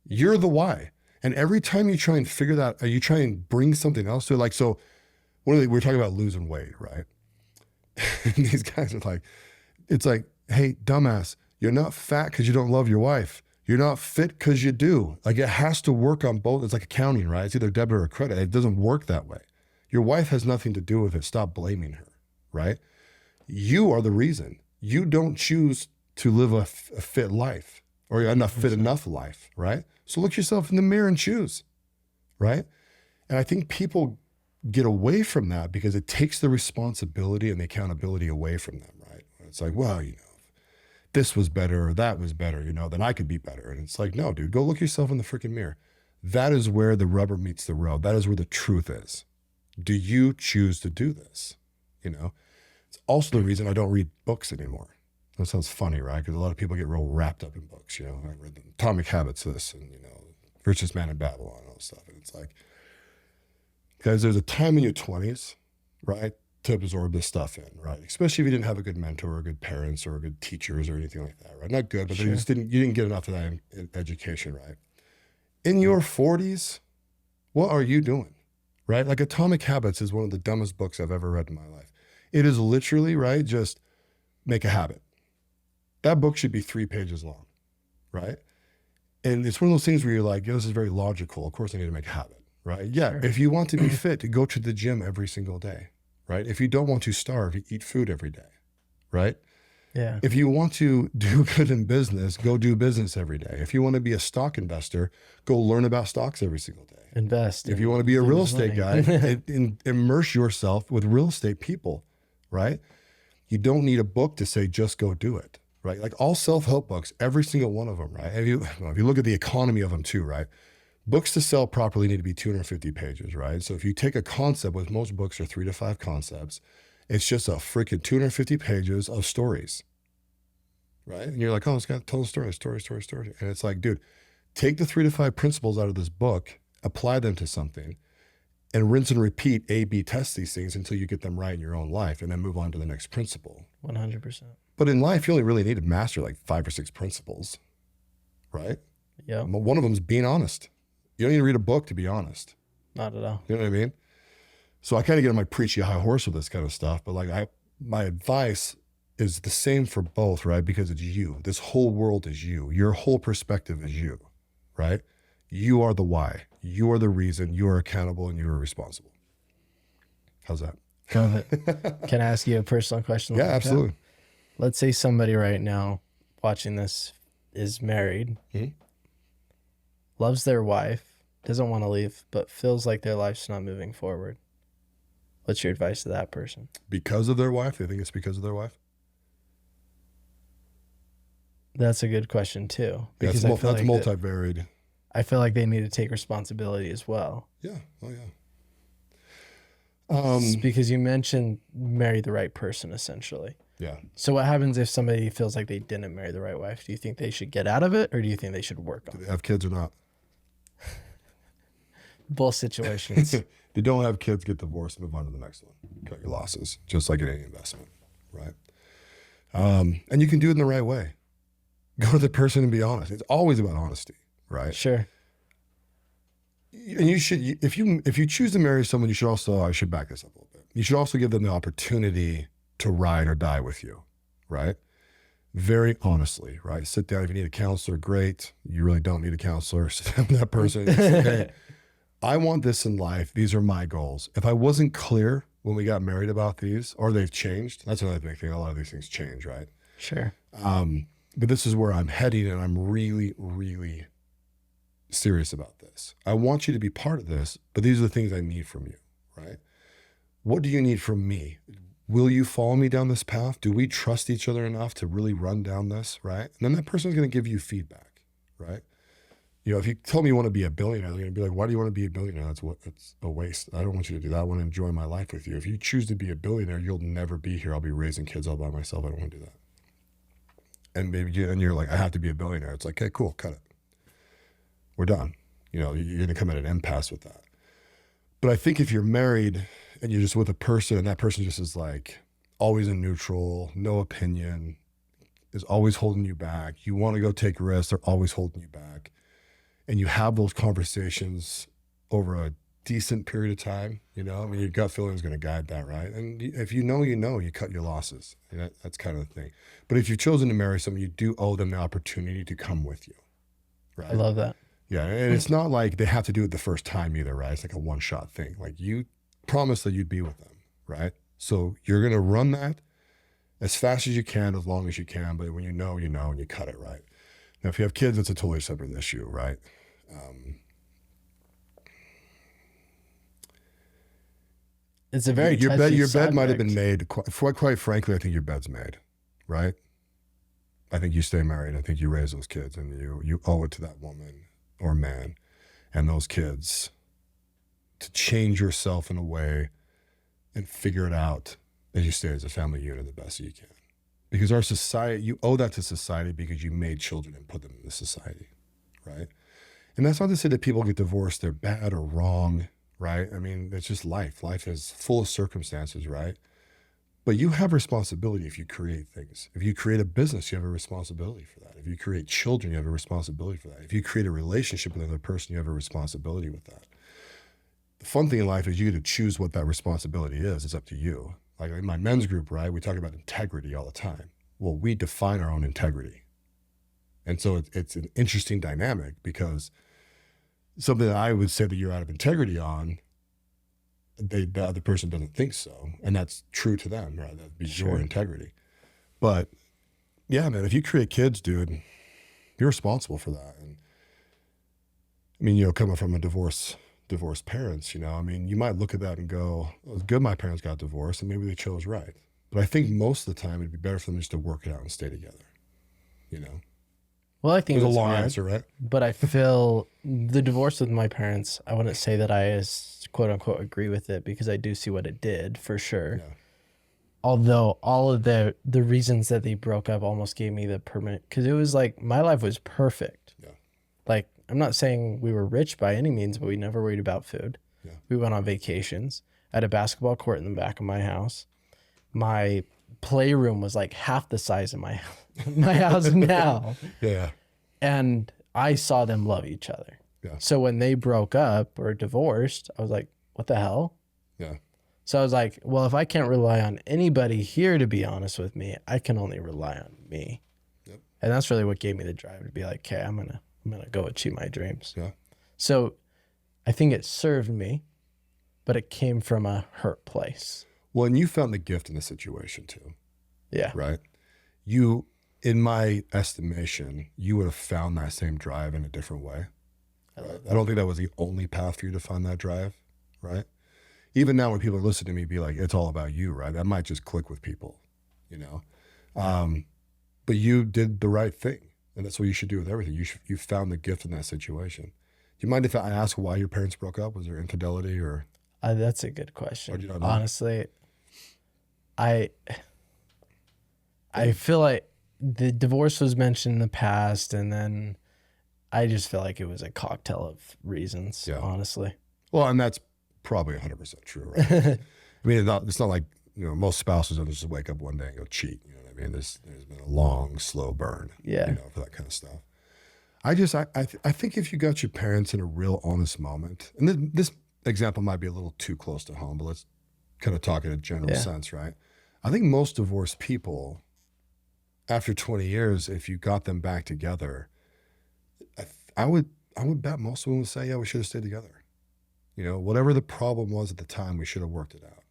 Speaker 2: You're the why. And every time you try and figure that, you try and bring something else to it. Like, so we're talking about losing weight, right? And these guys are like, it's like, hey, dumbass, you're not fat because you don't love your wife. You're not fit because you do. Like it has to work on both. It's like accounting, right? It's either debit or credit. It doesn't work that way. Your wife has nothing to do with it. Stop blaming her, right? You are the reason. You don't choose to live a fit life or enough fit enough life, right? So look yourself in the mirror and choose, right? And I think people get away from that because it takes the responsibility and the accountability away from them, right? It's like, well, you know, if this was better or that was better, you know, then I could be better. And it's like, no, dude, go look yourself in the freaking mirror. That is where the rubber meets the road. That is where the truth is. Do you choose to do this? You know, it's also the reason I don't read books anymore. That sounds funny, right? Because a lot of people get real wrapped up in books. You know, I read the Atomic Habits, this, and, you know, Richest Man in Babylon, all this stuff. And it's like, guys, there's a time in your 20s, right, to absorb this stuff in, right? Especially if you didn't have a good mentor or good parents or good teachers or anything like that, right? Not good, but
Speaker 1: Sure.
Speaker 2: you didn't get enough of that in education, right? In your 40s, what are you doing, right? Like Atomic Habits is one of the dumbest books I've ever read in my life. It is literally, right, just make a habit. That book should be 3 pages long, right? And it's one of those things where you're like, yeah, this is very logical. Of course I need to make a habit, right? Yeah, sure. If you want to be fit, go to the gym every single day, right? If you don't want to starve, you eat food every day, right?
Speaker 1: Yeah.
Speaker 2: If you want to do good in business, go do business every day. If you want to be a stock investor, go learn about stocks every single day.
Speaker 1: Invest.
Speaker 2: If you want to be a real estate guy, immerse yourself with real estate people, right? You don't need a book to say, just go do it. Right? Like all self-help books, every single one of them, right? If you look at the economy of them too, right? Books to sell properly need to be 250 pages, right? So if you take a concept, with most books are 3 to 5 concepts, it's just a freaking 250 pages of stories, right? And you're like, oh, it's got to tell a story. And it's like, dude, take the 3 to 5 principles out of this book, apply them to something, and rinse and repeat, A/B test these things until you get them right in your own life, and then move on to the next principle.
Speaker 1: 100%.
Speaker 2: But in life, you only really need to master like 5 or 6 principles, right?
Speaker 1: Yeah.
Speaker 2: One of them is being honest. You don't need to read a book to be honest.
Speaker 1: Not at all.
Speaker 2: You know what I mean? So I kind of get on my preachy high horse with this kind of stuff, but like my advice is the same for both, right? Because it's you. This whole world is you. Your whole perspective is you, right? You are the why. You are the reason. You are accountable and you are responsible. How's that?
Speaker 1: Love it. Can I ask you a personal question?
Speaker 2: Yeah, absolutely.
Speaker 1: Let's say somebody right now watching this is married, loves their wife, doesn't want to leave, but feels like their life's not moving forward. What's your advice to that person?
Speaker 2: Because of their wife? They think it's because of their wife?
Speaker 1: That's a good question too. Because
Speaker 2: that's multivariate.
Speaker 1: I feel like they need to take responsibility as well.
Speaker 2: Yeah. Oh, yeah.
Speaker 1: Because you mentioned marry the right person, essentially.
Speaker 2: Yeah.
Speaker 1: So what happens if somebody feels like they didn't marry the right wife? Do you think they should get out of it, or do you think they should work on it?
Speaker 2: Do they have kids or not?
Speaker 1: Both situations.
Speaker 2: If you don't have kids, get divorced, move on to the next one. Cut your losses, just like in any investment, right? And you can do it in the right way. Go to the person and be honest. It's always about honesty, right?
Speaker 1: Sure.
Speaker 2: And you should, if you choose to marry someone, you should also, I should back this up a little bit. You should also give them the opportunity to ride or die with you, right? Very honestly, right? Sit down. If you need a counselor, great. You really don't need a counselor. Sit down with that person and say, hey, I want this in life. These are my goals. If I wasn't clear when we got married about these, or they've changed, that's another big thing. A lot of these things change, right?
Speaker 1: Sure.
Speaker 2: but this is where I'm heading, and I'm really, really serious about this. I want you to be part of this, but these are the things I need from you, right? What do you need from me? Will you follow me down this path? Do we trust each other enough to really run down this, right? And then that person's going to give you feedback, right? You know, if you told me you want to be a billionaire, they're going to be like, why do you want to be a billionaire? That's a waste. I don't want you to do that. I want to enjoy my life with you. If you choose to be a billionaire, you'll never be here. I'll be raising kids all by myself. I don't want to do that. And maybe, and you're like, I have to be a billionaire. It's like, okay, cool, cut it. We're done. You know, you're going to come at an impasse with that. But I think if you're married and you're just with a person and that person just is like always in neutral, no opinion, is always holding you back. You want to go take risks, they're always holding you back. And you have those conversations over a decent period of time, you know, I mean, your gut feeling is going to guide that, right? And if you know, you cut your losses. And that's kind of the thing. But if you've chosen to marry someone, you do owe them the opportunity to come with you, right?
Speaker 1: I love that.
Speaker 2: Yeah, and it's not like they have to do it the first time either, right? It's like a one-shot thing. Like you promised that you'd be with them, right? So you're going to run that as fast as you can, as long as you can. But when you know, and you cut it right. Now, if you have kids, it's a totally separate issue, right?
Speaker 1: It's a very
Speaker 2: your
Speaker 1: touchy
Speaker 2: bed might have
Speaker 1: subject.
Speaker 2: been made. Quite frankly, I think your bed's made, right? I think you stay married. I think you raise those kids, and you owe it to that woman or man and those kids to change yourself in a way and figure it out as you stay as a family unit the best you can. Because our society, you owe that to society because you made children and put them in the society, right? And that's not to say that people get divorced, they're bad or wrong, right? I mean, it's just life. Life is full of circumstances, right? But you have responsibility if you create things. If you create a business, you have a responsibility for that. If you create children, you have a responsibility for that. If you create a relationship with another person, you have a responsibility with that. The fun thing in life is you get to choose what that responsibility is. It's up to you. Like in my men's group, right, we talk about integrity all the time. Well, we define our own integrity. And so it's an interesting dynamic because something that I would say that you're out of integrity on, the other person doesn't think so. And that's true to them, right? That'd be
Speaker 1: Sure.
Speaker 2: your integrity. But yeah, man, if you create kids, dude, you're responsible for that. And I mean, you know, coming from a divorced parents, you know, I mean, you might look at that and go, well, it's good my parents got divorced and maybe they chose right. But I think most of the time it'd be better for them just to work it out and stay together, you know?
Speaker 1: Well, I think
Speaker 2: It was
Speaker 1: it's
Speaker 2: a long
Speaker 1: hard,
Speaker 2: answer, right?
Speaker 1: but I feel the divorce with my parents, I wouldn't say that I quote unquote agree with it because I do see what it did for sure.
Speaker 2: Yeah.
Speaker 1: Although all of the reasons that they broke up almost gave me the permanent, because it was like my life was perfect.
Speaker 2: Yeah.
Speaker 1: Like I'm not saying we were rich by any means, but we never worried about food.
Speaker 2: Yeah.
Speaker 1: We went on vacations. I had a basketball court in the back of my house. My playroom was like half the size of my my house now.
Speaker 2: Yeah.
Speaker 1: And I saw them love each other.
Speaker 2: Yeah.
Speaker 1: So when they broke up or divorced, I was like, what the hell?
Speaker 2: Yeah.
Speaker 1: So I was like, well, if I can't rely on anybody here to be honest with me, I can only rely on me.
Speaker 2: Yep.
Speaker 1: And that's really what gave me the drive to be like, okay, I'm gonna go achieve my dreams.
Speaker 2: Yeah.
Speaker 1: So I think it served me, but it came from a hurt place.
Speaker 2: Well, and you found the gift in the situation too,
Speaker 1: Yeah.
Speaker 2: right? You, in my estimation, you would have found that same drive in a different way. Right? I don't think that was the only path for you to find that drive, right? Even now when people are listening to me be like, it's all about you, right? That might just click with people, you know? But you did the right thing. And that's what you should do with everything. You found the gift in that situation. Do you mind if I ask why your parents broke up? Was there infidelity or?
Speaker 1: That's a good question.
Speaker 2: Or do you not know?
Speaker 1: Honestly, I feel like the divorce was mentioned in the past, and then I just feel like it was a cocktail of reasons,
Speaker 2: Yeah.
Speaker 1: honestly.
Speaker 2: Well, and that's probably 100% true, right? I mean, it's not like, you know, most spouses don't just wake up one day and go cheat. You know what I mean? There's been a long, slow burn,
Speaker 1: Yeah.
Speaker 2: you know, for that kind of stuff. I think if you got your parents in a real honest moment, and this example might be a little too close to home, but let's kind of talk in a general sense, right? I think most divorced people, after 20 years, if you got them back together, I would bet most of them would say, yeah, we should have stayed together. You know, whatever the problem was at the time, we should have worked it out.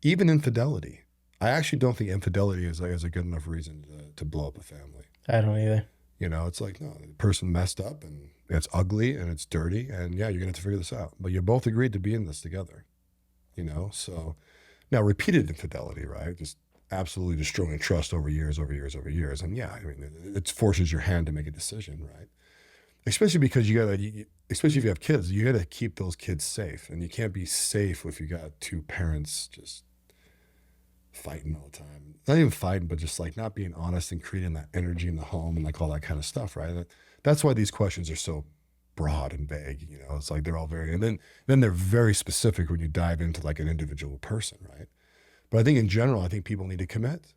Speaker 2: Even infidelity. I actually don't think infidelity is a good enough reason to blow up a family.
Speaker 1: I don't either.
Speaker 2: You know, it's like, no, the person messed up and it's ugly and it's dirty. And yeah, you're going to have to figure this out. But you both agreed to be in this together, you know? So now repeated infidelity, right? Just absolutely destroying trust over years, over years, over years. And yeah, I mean, it forces your hand to make a decision, right? Especially because especially if you have kids, you got to keep those kids safe. And you can't be safe if you got two parents just fighting all the time. Not even fighting, but just like not being honest and creating that energy in the home and like all that kind of stuff, right? That's why these questions are so broad and vague. You know, it's like they're all very, and then they're very specific when you dive into like an individual person, right? But I think in general, I think people need to commit,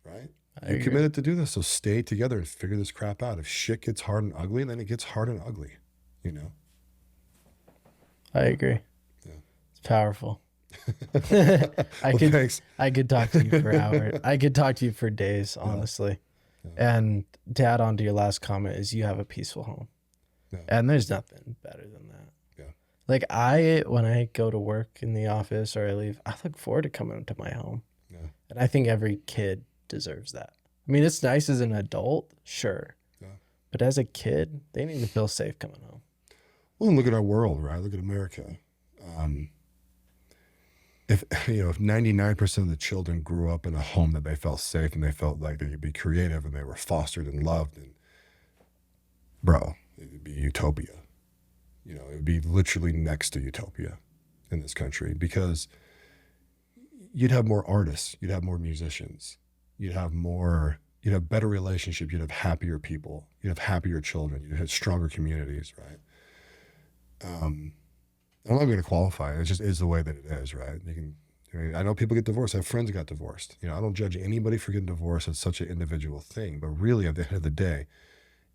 Speaker 2: right? You're committed to do this, so stay together and figure this crap out. If shit gets hard and ugly, then it gets hard and ugly, you know?
Speaker 1: I agree.
Speaker 2: Yeah.
Speaker 1: It's powerful.
Speaker 2: Thanks.
Speaker 1: I could talk to you for hours. I could talk to you for days, honestly. Yeah. And to add on to your last comment is you have a peaceful home. Yeah. And there's nothing better than that. Yeah. Like when I go to work in the office or I leave, I look forward to coming to my home. Yeah. And I think every kid deserves that. I mean, it's nice as an adult, sure. Yeah. But as a kid, they need to feel safe coming home.
Speaker 2: Well, look at our world, right? Look at America. If 99% of the children grew up in a home that they felt safe and they felt like they could be creative and they were fostered and loved, and bro, it would be utopia. You know, it would be literally next to utopia in this country, because you'd have more artists, you'd have more musicians, you'd have better relationships, you'd have happier people, you'd have happier children, you'd have stronger communities, right? I'm not going to qualify. It just is the way that it is, right? I know people get divorced. I have friends that got divorced. You know, I don't judge anybody for getting divorced. It's such an individual thing. But really, at the end of the day,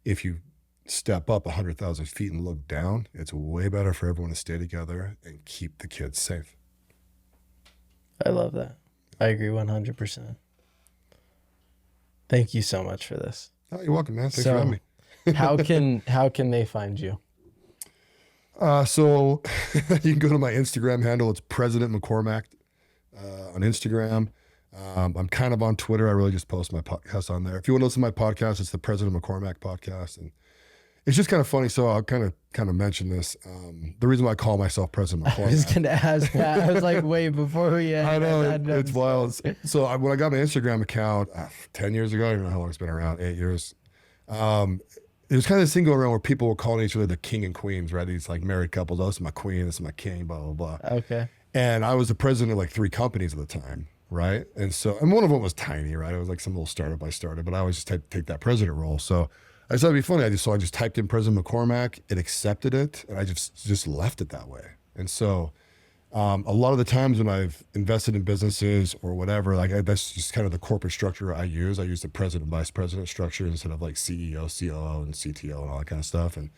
Speaker 2: if you step up 100,000 feet and look down, it's way better for everyone to stay together and keep the kids safe.
Speaker 1: I love that. I agree 100%. Thank you so much for this.
Speaker 2: Oh, you're welcome, man. Thanks for having
Speaker 1: me. how can they find you?
Speaker 2: So you can go to my Instagram handle. It's President McCormack on Instagram. I'm kind of on Twitter. I really just post my podcast on there. If you want to listen to my podcast, it's the President McCormack podcast. And it's just kind of funny. So I'll kind of mention this. The reason why I call myself President McCormack.
Speaker 1: I was going to ask that. I was like, wait, before we end.
Speaker 2: I know, it's wild. So when I got my Instagram account 10 years ago, I don't know how long it's been around, 8 years. It was kind of this thing going around where people were calling each other the king and queens, right? These like married couples. Oh, this is my queen, this is my king, blah, blah, blah.
Speaker 1: Okay.
Speaker 2: And I was the president of like 3 companies at the time, right? And one of them was tiny, right? It was like some little startup I started, but I always just take that president role. So I thought it'd be funny. I just typed in President McCormack, it accepted it, and I just left it that way. And so a lot of the times when I've invested in businesses or whatever, that's just kind of the corporate structure I use. I use the president, vice president structure instead of like CEO, COO, and CTO and all that kind of stuff. And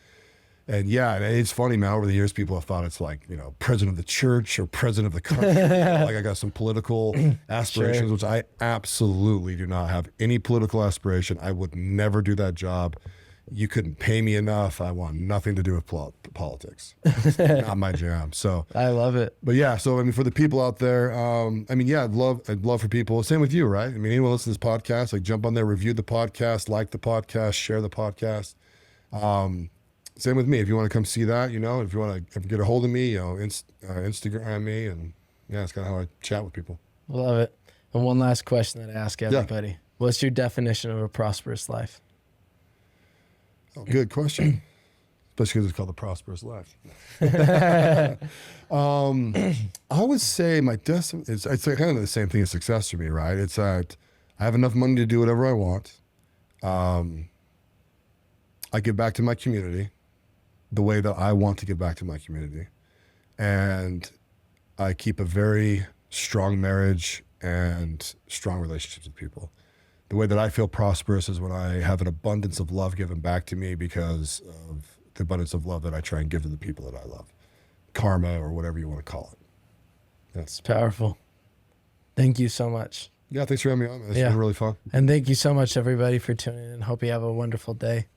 Speaker 2: yeah, and it's funny, man. Over the years, people have thought it's like, president of the church or president of the country. Like I got some political aspirations, sure. Which I absolutely do not have any political aspiration. I would never do that job. You couldn't pay me enough. I want nothing to do with politics. Not my jam. So
Speaker 1: I love it.
Speaker 2: But yeah, so I mean, for the people out there, I'd love for people. Same with you, right? I mean, anyone listen to this podcast, like jump on there, review the podcast, like the podcast, share the podcast. Same with me. If you want to come see that, if you want to get a hold of me, Instagram me, and yeah, that's kind of how I chat with people.
Speaker 1: Love it. And one last question that I ask everybody: What's your definition of a prosperous life?
Speaker 2: Oh, good question. Especially because it's called The Prosperous Life. I would say it's kind of the same thing as success for me, right? It's that I have enough money to do whatever I want. I give back to my community the way that I want to give back to my community. And I keep a very strong marriage and strong relationships with people. The way that I feel prosperous is when I have an abundance of love given back to me because of the abundance of love that I try and give to the people that I love. Karma, or whatever you want to call it.
Speaker 1: That's powerful. Thank you so much.
Speaker 2: Yeah, thanks for having me on, man. It's been really fun.
Speaker 1: And thank you so much, everybody, for tuning in. Hope you have a wonderful day.